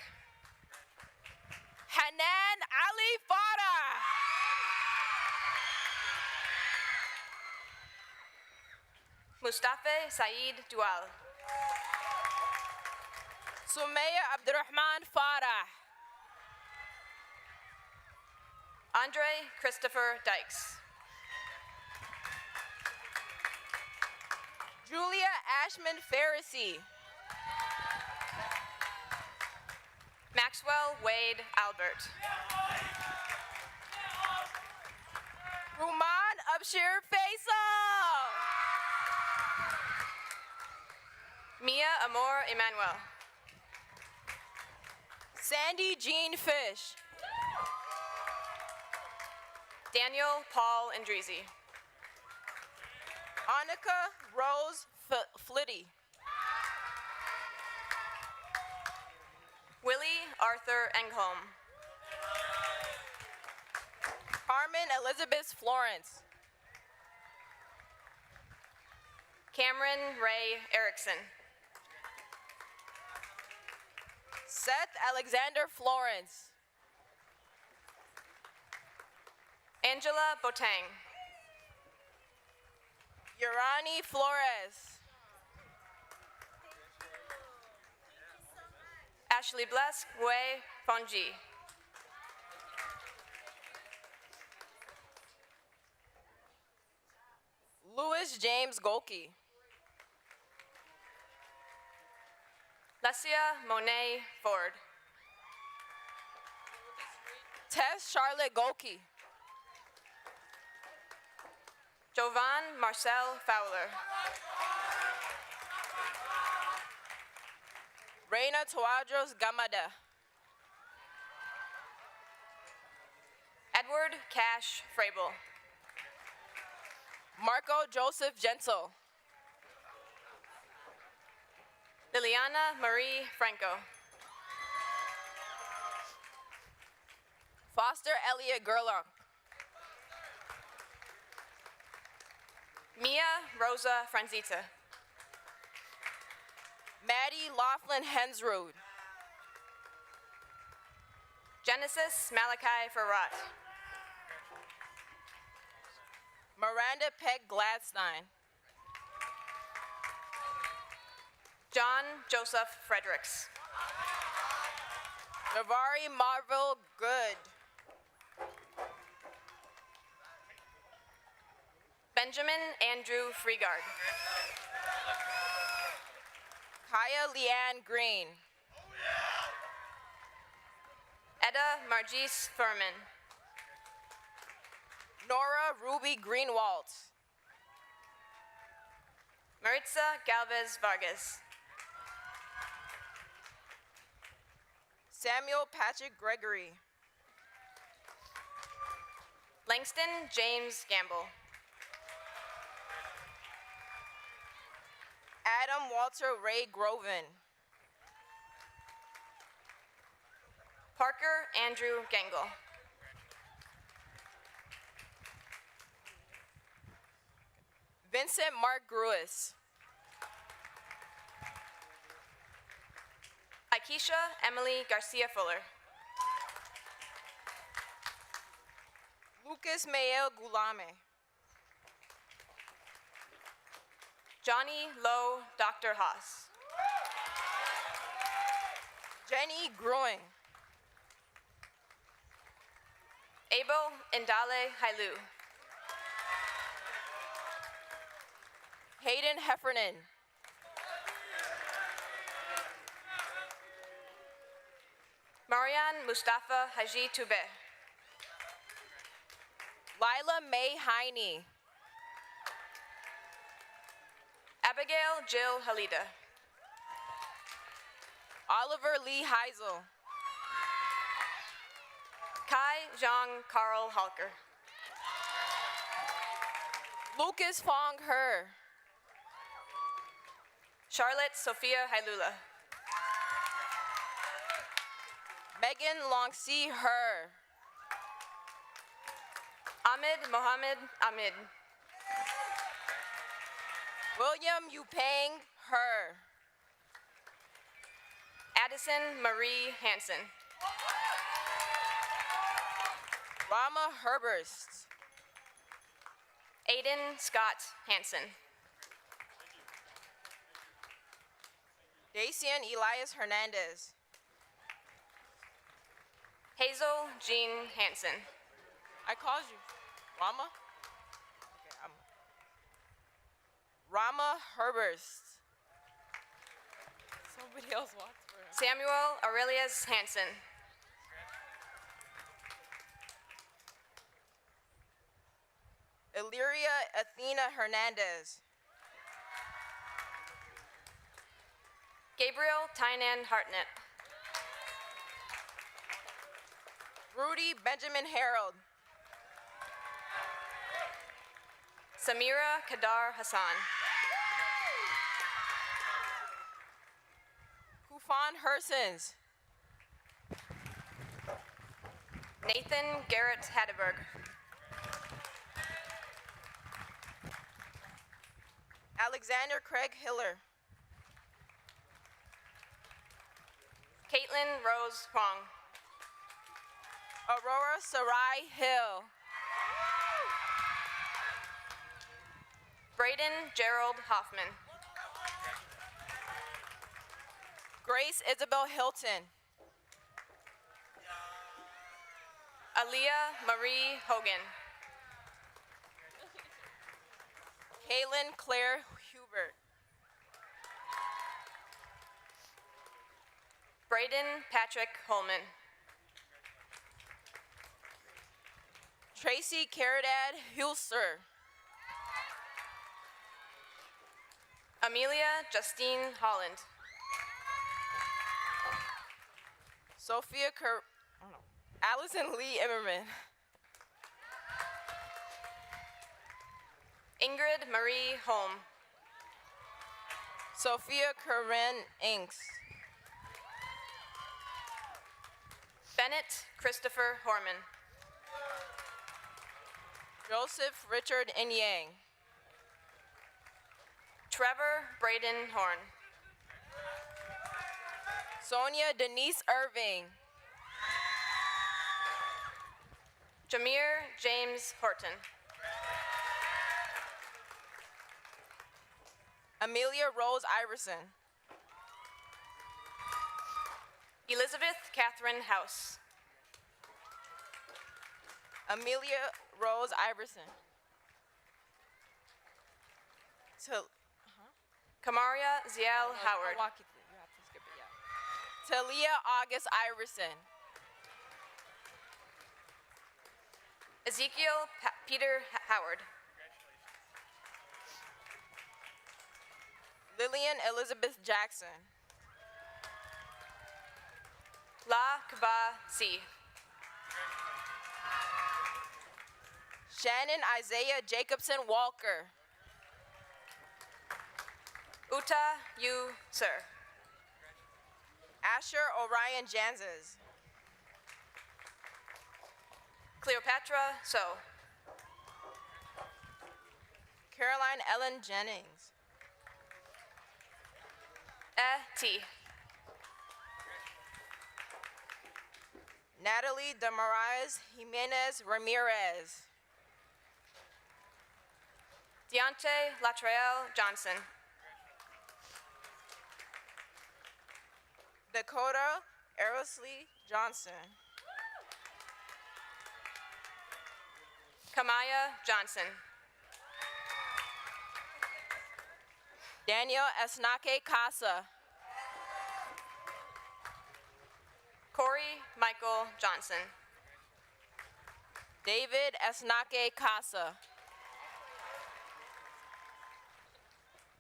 Hanan Ali Farah. Mustafa Saeed Dual. Sumaya Abdurrahman Farah. Andre Christopher Dykes. Julia Ashman Pharisee. Maxwell Wade Albert. Ruman Abshir Faisal. Mia Amor Emmanuel. Sandy Jean Fish. Daniel Paul Andrizi. Annika Rose Flitty. Willie Arthur Engholm. Carmen Elizabeth Florence. Cameron Ray Erickson. Seth Alexander Florence. Angela Botang. Urani Flores. Ashley Blesk Wei Fonji. Louis James Golke. Lesia Monet Ford. Tess Charlotte Golke. Jovan Marcel Fowler. Reina Tawadros Gamada. Edward Cash Frable. Marco Joseph Gensel. Liliana Marie Franco. Foster Elliott Gerlach. Mia Rosa Franzita. Maddie Laughlin Hensrud. Genesis Malachi Farrat. Miranda Peck Gladstein. John Joseph Fredericks. Navari Marvel Good. Benjamin Andrew Freegard. Kaya Leanne Green. Etta Margise Furman. Nora Ruby Greenwald. Maritza Galvez Vargas. Samuel Patrick Gregory. Langston James Gamble. Adam Walter Ray Groven. Parker Andrew Gangle. Vincent Mark Gruis. Aikisha Emily Garcia Fuller. Lucas Mael Gulame. Johnny Lowe Dr. Haas. Jenny Gruing. Abel Indale Hailu. Hayden Heffernan. Marian Mustafa Haji Toube. Lila May Heine. Abigail Jill Halida. Oliver Lee Heisel. Kai Zhang Carl Halker. Lucas Fong Her. Charlotte Sophia Hailula. Megan Longsee Her. Ahmed Mohammed Ahmed. William Yupeng Her. Madison Marie Hansen. Rama Herberst. Aiden Scott Hansen. Dacian Elias Hernandez. Hazel Jean Hansen. I called you. Rama? Okay, Rama Herberst. Somebody else walked for him. Samuel Aurelius Hansen. Illyria Athena Hernandez. Gabriel Tynan Hartnett. Rudy Benjamin Harold. Samira Kadar Hassan. Kufan Hersons. Nathan Garrett Hatteberg. Alexander Craig Hiller. Caitlin Rose Huang. Aurora Sarai Hill. Braden Gerald Hoffman. Grace Isabel Hilton. Aaliyah Marie Hogan. Caitlin Claire Hubert. Braden Patrick Holman. Tracy Caridad Hulser. Amelia Justine Holland. Sophia Allison Lee Immerman. Ingrid Marie Holm. Sophia Corinne Inks. Bennett Christopher Horman. Joseph Richard Inyang. Trevor Braden Horn. Sonia Denise Irving. Jameer James Horton. Amelia Rose Iverson. Elizabeth Catherine House. Amelia Rose Iverson. Kamaria Ziel Howard. I'll walk you through. You have to skip it, yeah. Talia August Iverson. Ezekiel Peter Howard. Lillian Elizabeth Jackson. La Kaba C. Shannon Isaiah Jacobson Walker. Uta Yu Sir. Asher Orion Janzes. Cleopatra So. Caroline Ellen Jennings. T. Natalie Damarais Jimenez Ramirez. Deontay Latrell Johnson. Dakota Arosley Johnson. Kamaya Johnson. Daniel Esnake Casa. Corey Michael Johnson. David Esnake Casa.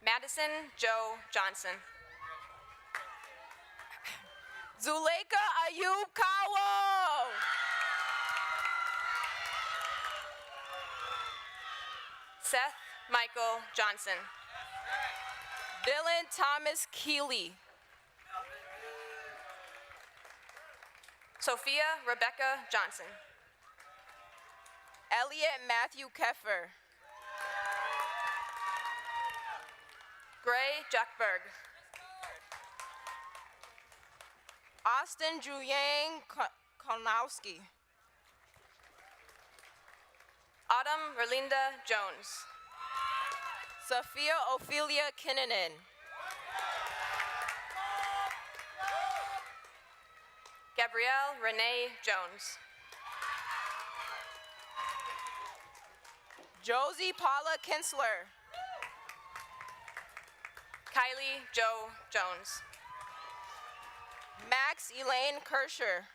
Madison Joe Johnson. Zuleika Ayub Kawo. Seth Michael Johnson. Dylan Thomas Keeley. Sophia Rebecca Johnson. Elliot Matthew Keffer. Gray Jackberg. Austin Julian Konowski. Autumn Relinda Jones. Sophia Ophelia Kinnunen. Gabrielle Renee Jones. Josie Paula Kinsler. Kylie Joe Jones. Max Elaine Kirscher.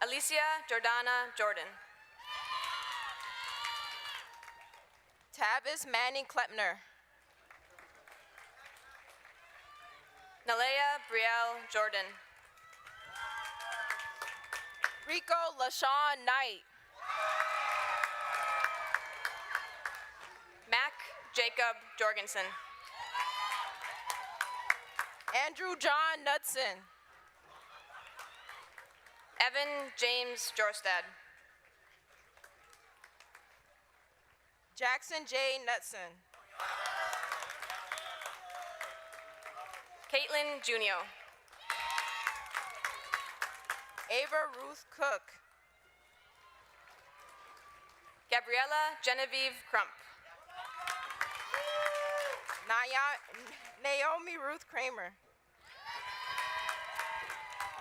Alicia Jordana Jordan. Tavis Manning Klepner. Nalea Brielle Jordan. Rico LaShawn Knight. Mac Jacob Jorgensen. Andrew John Knudsen. Evan James Jorstad. Jackson J. Knudsen. Caitlin Junio. Ava Ruth Cook. Gabriella Genevieve Crump. Naomi Ruth Kramer.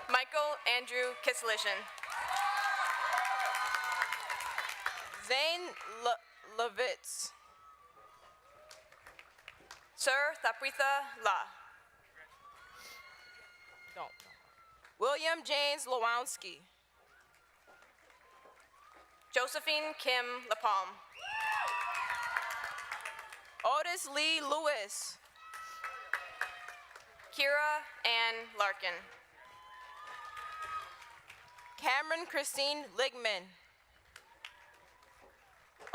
Michael Andrew Kislishin. Zane Levitz. Sir Thapwitha La. William James Lewandowski. Josephine Kim LaPalme. Otis Lee Lewis. Kira Ann Larkin. Cameron Christine Ligman.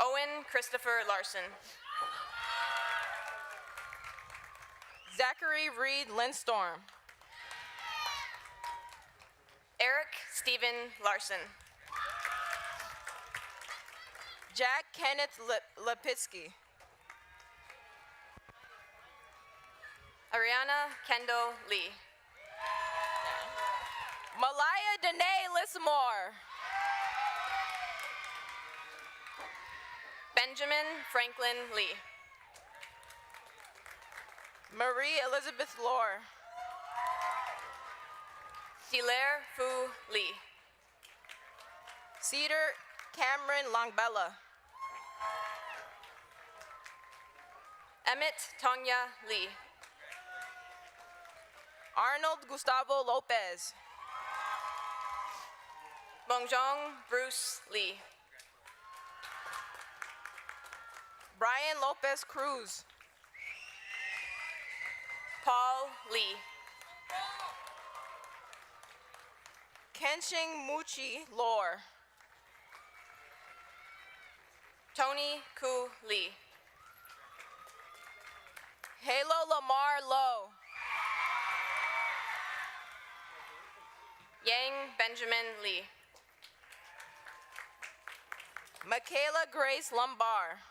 Owen Christopher Larson. Zachary Reed Lindstorm. Eric Stephen Larson. Jack Kenneth Lipitsky. Ariana Kendall Lee. Malaya Danae Lismore. Benjamin Franklin Lee. Marie Elizabeth Lohr. Hilaire Fu Lee. Cedar Cameron Longbella. Emmett Tonya Lee. Arnold Gustavo Lopez. Bongjong Bruce Lee. Brian Lopez Cruz. Paul Lee. Kenshing Muchi Lore. Tony Ku Lee. Halo Lamar Lowe. Yang Benjamin Lee. Michaela Grace Lumbar.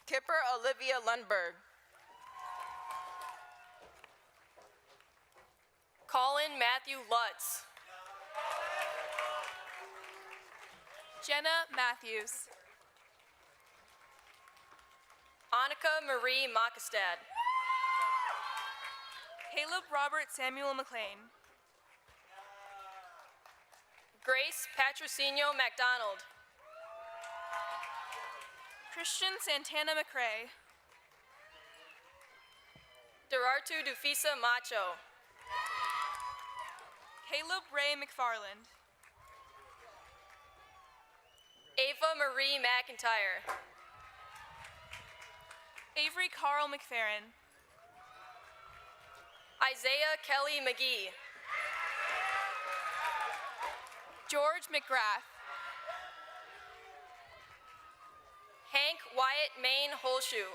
Kipper Olivia Lundberg. Colin Matthew Lutz. Jenna Matthews. Annika Marie Mockestad. Caleb Robert Samuel McLean. Grace Patrocinio MacDonald. Christian Santana McRae. Durartu Dufisa Macho. Caleb Ray McFarland. Ava Marie McIntyre. Avery Carl McFerrin. Isaiah Kelly McGee. George McGrath. Hank Wyatt Main Holshoe.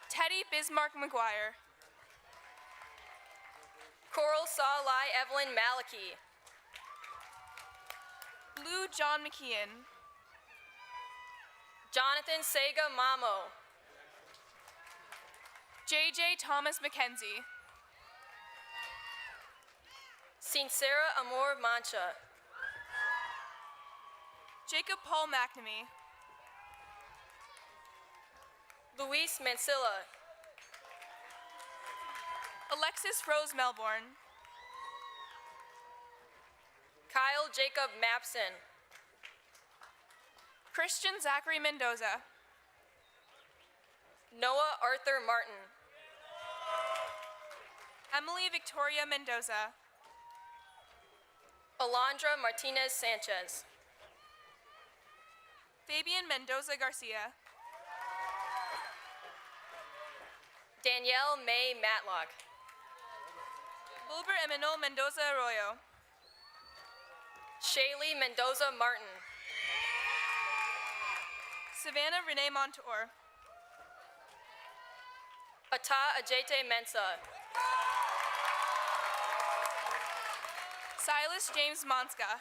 Teddy Bismarck McGuire. Coral Salai Evelyn Maliki. Blue John McKeon. Jonathan Sega Mamo. JJ Thomas McKenzie. Sincera Amor Mancha. Jacob Paul McNamee. Luis Mancilla. Alexis Rose Melbourne. Kyle Jacob Mapson. Christian Zachary Mendoza. Noah Arthur Martin. Emily Victoria Mendoza. Alondra Martinez Sanchez. Fabian Mendoza Garcia. Danielle May Matlock. Wilbur Eminol Mendoza Arroyo. Shaylee Mendoza Martin. Savannah Renee Montour. Ata Ajete Mensa. Silas James Monska.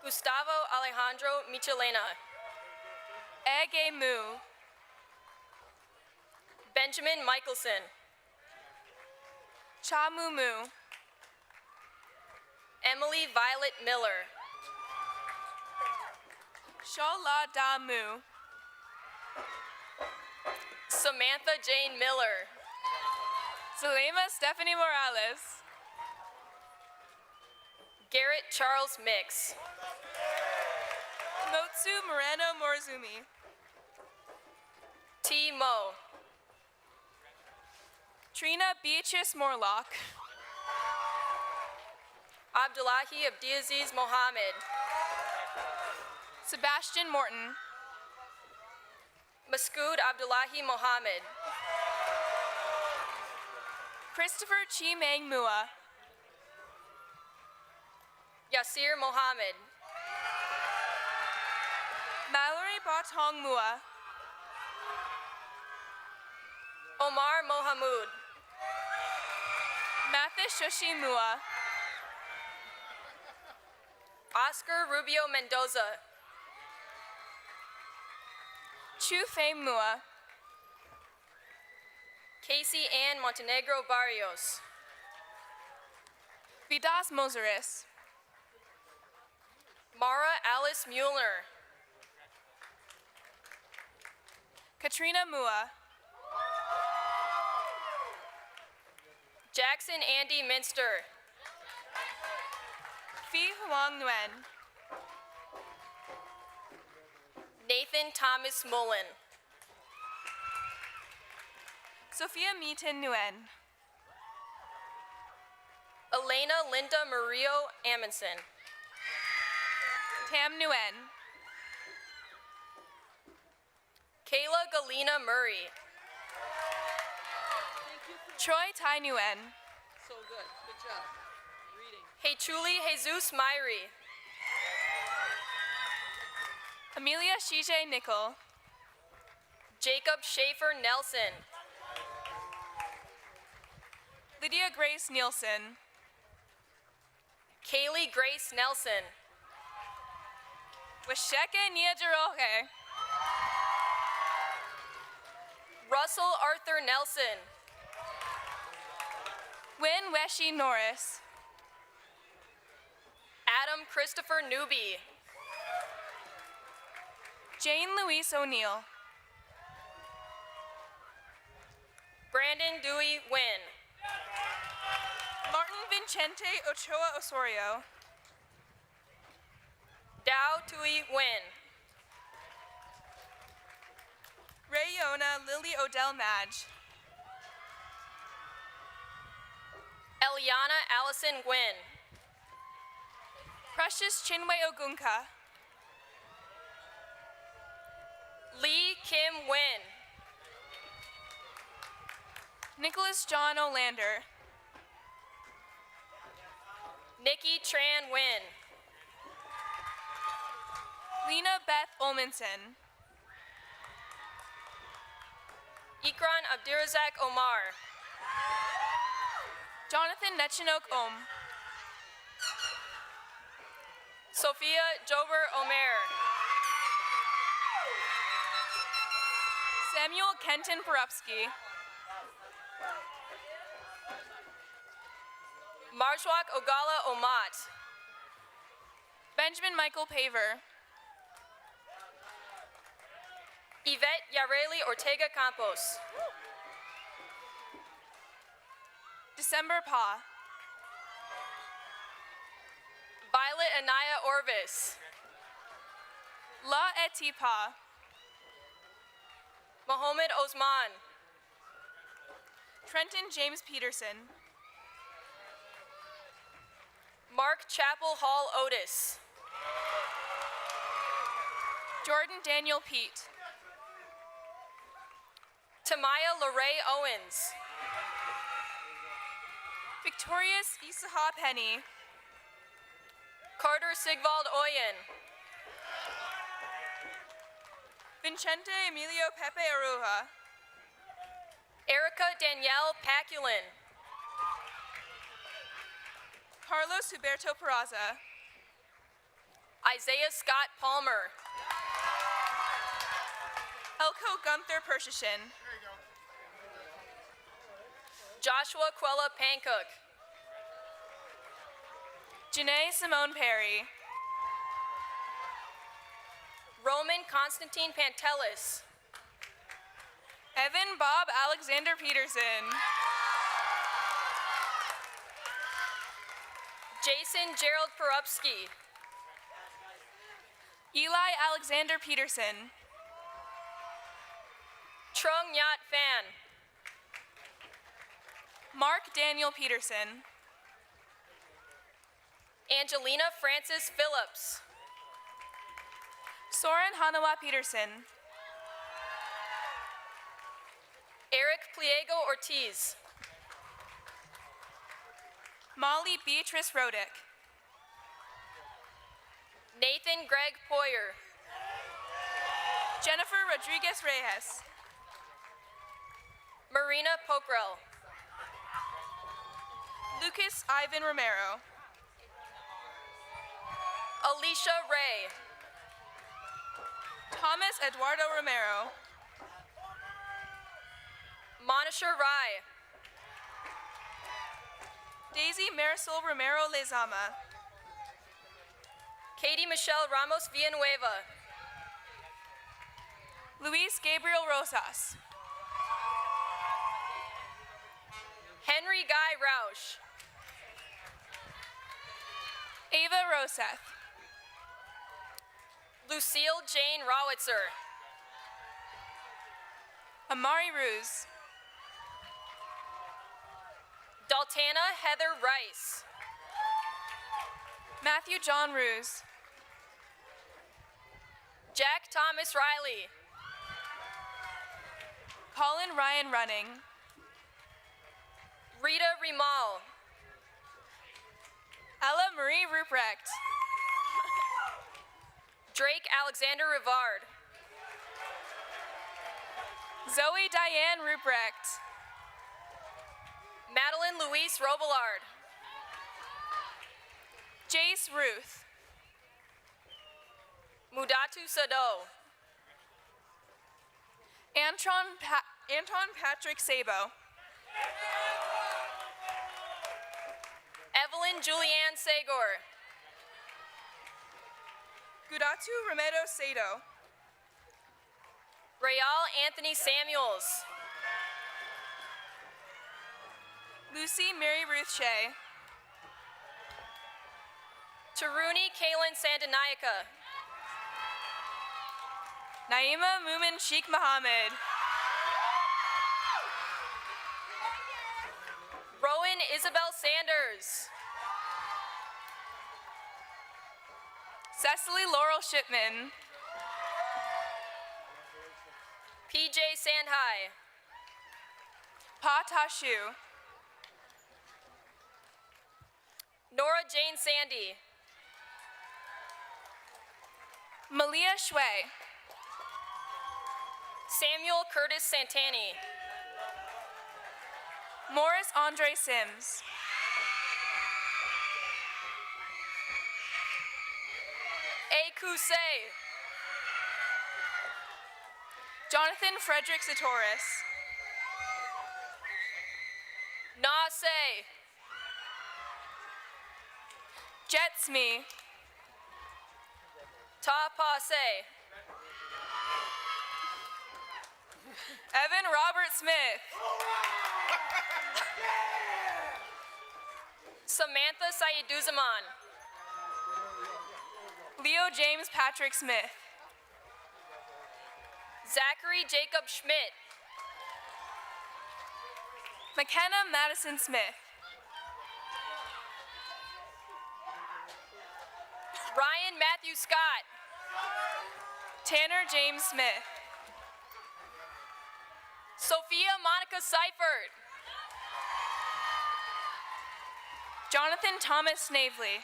Gustavo Alejandro Michelena. Ege Mu. Benjamin Michelson. Cha Mu Mu. Emily Violet Miller. Shola Da Mu. Samantha Jane Miller. Zulema Stephanie Morales. Garrett Charles Mix. Motsu Moreno Morizumi. T. Mo. Trina Beatrice Morlock. Abdullahi Abdiaziz Mohammed. Sebastian Morton. Maskood Abdullahi Mohammed. Christopher Chimang Mua. Yasir Mohammed. Mallory Batong Mua. Omar Mohamud. Mathis Shoshi Mua. Oscar Rubio Mendoza. Chu Fei Mua. Casey Ann Montenegro Barrios. Vidas Moseris. Mara Alice Mueller. Katrina Mua. Jackson Andy Minster. Phi Huang Nguyen. Nathan Thomas Mullen. Sophia Meaton Nguyen. Elena Linda Murillo Amundsen. Tam Nguyen. Kayla Galena Murray. Troy Tai Nguyen. So good. Good job. Reading. Hechuli Jesus Myri. Amelia Shije Nickel. Jacob Schaefer Nelson. Lydia Grace Nielsen. Kaylee Grace Nelson. Washeke Niajiroke. Russell Arthur Nelson. Win Weshi Norris. Adam Christopher Newby. Jane Louise O'Neill. Brandon Dewey Wynn. Martin Vincente Ochoa Osorio. Dow Tui Wynn. Rayona Lily Odell Madge. Eliana Allison Gwynn. Precious Chinwe Ogunka. Lee Kim Wynn. Nicholas John Olander. Nikki Tran Wynn. Lena Beth Olmanson. Ikran Abdirazak Omar. Jonathan Nechinok Om. Sophia Jober Omer. Samuel Kenton Porupski. Marshwak Ogala Omat. Benjamin Michael Paver. Yvette Yareli Ortega Campos. December Pa. Violet Anaya Orvis. La Eti Pa. Mohammed Osman. Trenton James Peterson. Mark Chapel Hall Otis. Jordan Daniel Pete. Tamaya Lorraine Owens. Victorious Isaha Penny. Carter Sigvald Oyen. Vincente Emilio Pepe Aruja. Erica Danielle Paculin. Carlos Huberto Peraza. Isaiah Scott Palmer. Elko Gunther Pershishin. Joshua Quella Pancook. Janae Simone Perry. Roman Constantine Pantelis. Evan Bob Alexander Peterson. Jason Gerald Porupski. Eli Alexander Peterson. Trung Yat Fan. Mark Daniel Peterson. Angelina Francis Phillips. Soren Hanawa Peterson. Eric Pliego Ortiz. Molly Beatrice Rodick. Nathan Greg Poyer. Jennifer Rodriguez Reyes. Marina Pokrell. Lucas Ivan Romero. Alicia Ray. Thomas Eduardo Romero. Monisha Rai. Daisy Marisol Romero Lezama. Katie Michelle Ramos Villanueva. Luis Gabriel Rosas. Henry Guy Roush. Ava Roseth. Lucille Jane Rawitzer. Amari Ruse. Daltana Heather Rice. Matthew John Ruse. Jack Thomas Riley. Colin Ryan Running. Rita Rimal. Ella Marie Ruprecht. Drake Alexander Rivard. Zoe Diane Ruprecht. Madeline Louise Robillard. Jace Ruth. Mudatu Sado. Anton Patrick Sabo. Evelyn Julianne Sagor. Gudatu Romero Sado. Rayal Anthony Samuels. Lucy Mary Ruth Shea. Taruni Kaylin Sandanaika. Naima Mumin Sheikh Mohammed. Rowan Isabel Sanders. Cecily Laurel Shipman. PJ Sandhai. Pa Tashu. Nora Jane Sandy. Malia Shui. Samuel Curtis Santani. Morris Andre Sims. A. Kusei. Jonathan Frederick Satoris. Nase. Jetsme. Tapase. Evan Robert Smith. Samantha Sayyiduzaman. Leo James Patrick Smith. Zachary Jacob Schmidt. McKenna Madison Smith. Ryan Matthew Scott. Tanner James Smith. Sophia Monica Seifert. Jonathan Thomas Snavely.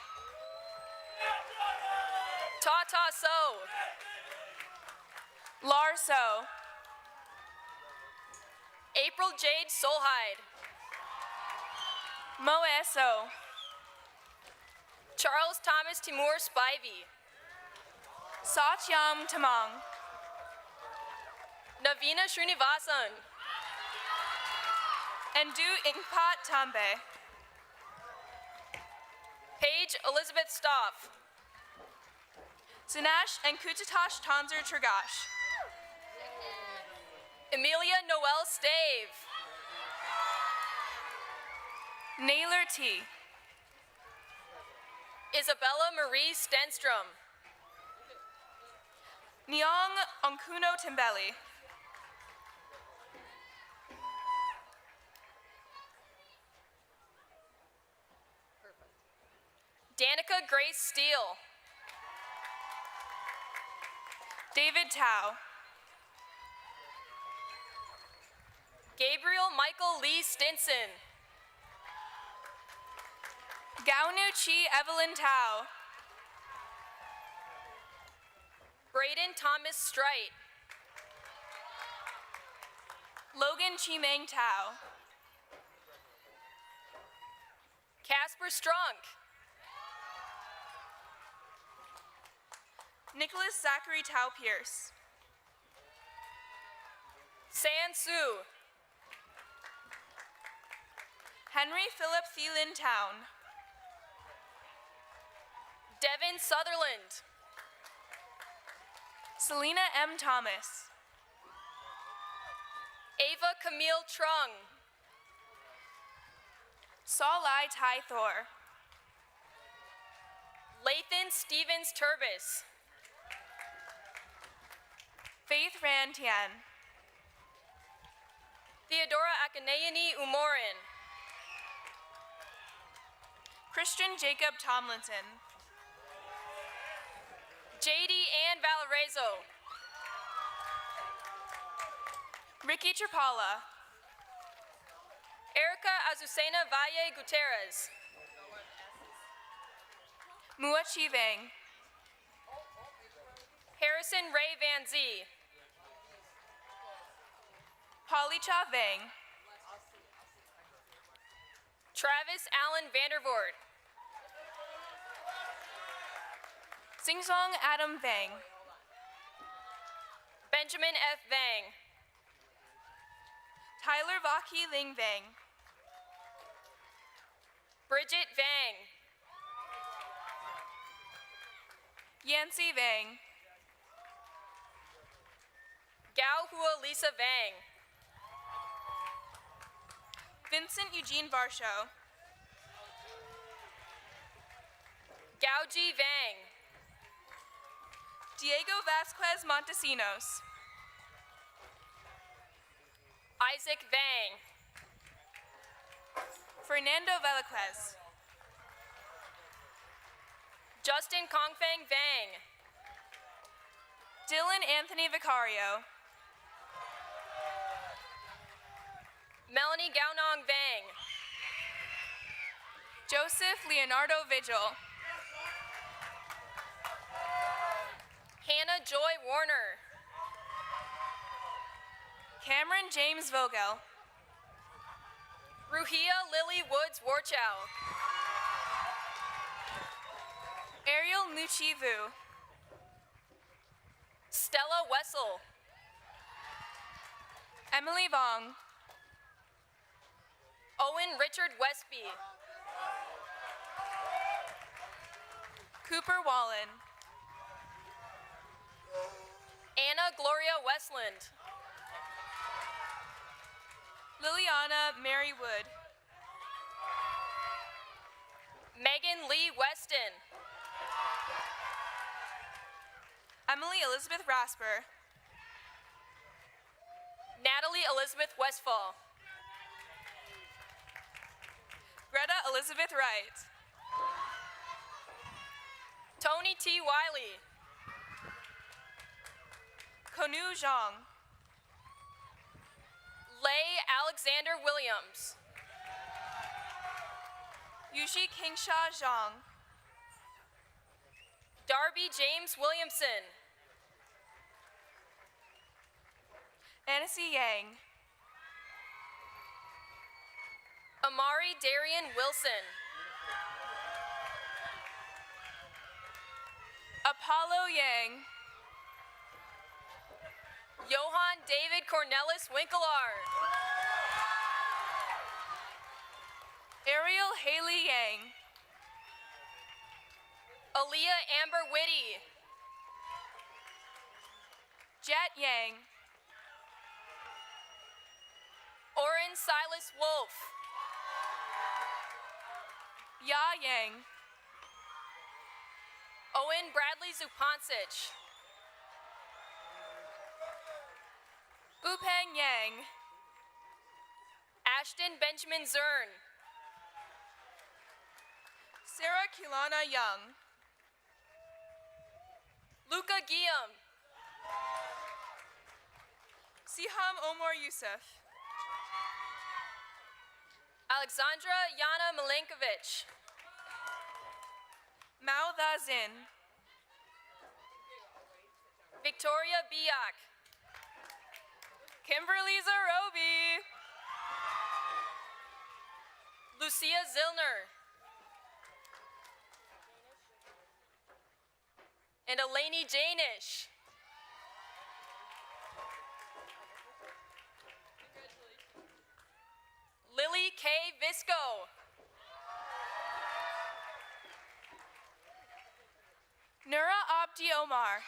Tata So. Larso. April Jade Solhide. Moeso. Charles Thomas Timur Spivey. Satyam Tamang. Navina Srinivasan. And Du Ingpat Tambe. Paige Elizabeth Stoff. Zinash and Kuchitash Tanzer Trigash. Amelia Noel Stave. Naylor T. Isabella Marie Stenstrom. Nyong Onkuno Timbeli. Danica Grace Steele. David Tao. Gabriel Michael Lee Stinson. Gaunu Chi Evelyn Tao. Braden Thomas Strite. Logan Chimeng Tao. Casper Strunk. Nicholas Zachary Tao Pierce. San Su. Henry Philip Thielen Town. Devin Sutherland. Selena M. Thomas. Ava Camille Trung. Saulai Tai Thor. Lathan Stevens Turbis. Faith Ran Tian. Theodora Akanayani Umorin. Christian Jacob Tomlinson. JD Ann Valorizo. Ricky Tripala. Erica Azucena Valle Gutierrez. Mua Chi Vang. Harrison Ray Van Zee. Polly Cha Vang. Travis Allen Vandervoort. Sing Song Adam Vang. Benjamin F. Vang. Tyler Vaki Ling Vang. Bridget Vang. Yancy Vang. Gao Hua Lisa Vang. Vincent Eugene Varsho. Gao Ji Vang. Diego Vasquez Montesinos. Isaac Vang. Fernando Velaquez. Justin Kongfeng Vang. Dylan Anthony Vicario. Melanie Gaonong Vang. Joseph Leonardo Vigil. Hannah Joy Warner. Cameron James Vogel. Ruhia Lily Woods Warchow. Ariel Nuchi Vu. Stella Wessel. Emily Vong. Owen Richard Westby. Cooper Wallen. Anna Gloria Westland. Liliana Mary Wood. Megan Lee Weston. Emily Elizabeth Rasper. Natalie Elizabeth Westfall. Greta Elizabeth Wright. Tony T. Wiley. Konu Zhang. Lay Alexander Williams. Yushi Kingsha Zhang. Darby James Williamson. Annecy Yang. Amari Darian Wilson. Apollo Yang. Johann David Cornelis Winklear. Ariel Haley Yang. Aaliyah Amber Whitty. Jet Yang. Oren Silas Wolf. Ya Yang. Owen Bradley Zupancic. Upeng Yang. Ashton Benjamin Zern. Sarah Kilana Young. Luca Guillaume. Siham Omar Youssef. Alexandra Yana Milenkovic. Mao Da Zin. Victoria Biak. Kimberly Zarobi. Lucia Zillner. And Eleni Janish. Lily K. Visco. Nura Abdi Omar.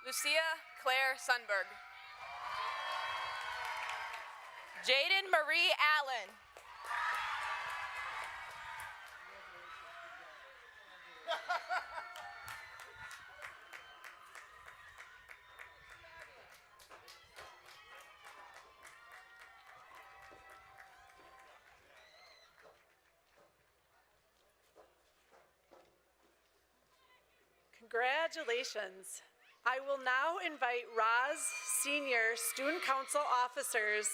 Lucia Claire Sunberg. Jaden Marie Allen. Congratulations. I will now invite Roz Senior Student Council officers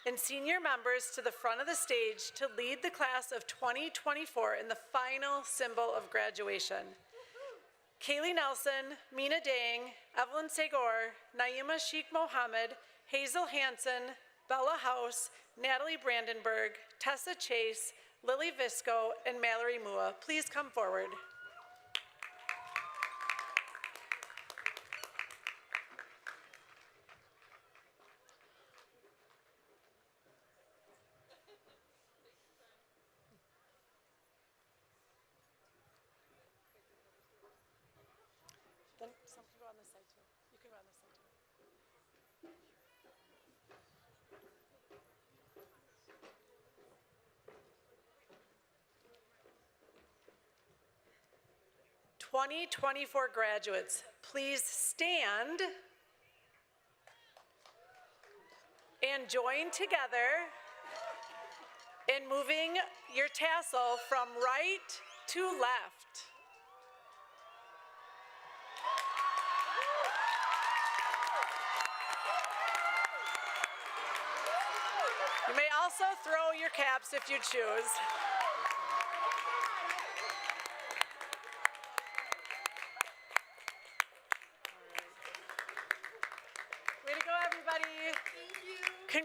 and senior members to the front of the stage to lead the class of 2024 in the final symbol of graduation. Kaylee Nelson, Mina Dang, Evelyn Segor, Naima Sheikh Mohammed, Hazel Hansen, Bella House, Natalie Brandenburg, Tessa Chase, Lily Visco, and Mallory Mua. Please come forward. Then some can go on this side too. You can go on this side too. 2024 graduates, please stand and join together in moving your tassel from right to left. You may also throw your caps if you choose. Way to go, everybody.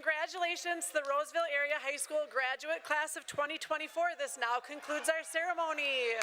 Congratulations to the Roseville Area High School graduate class of 2024. This now concludes our ceremony.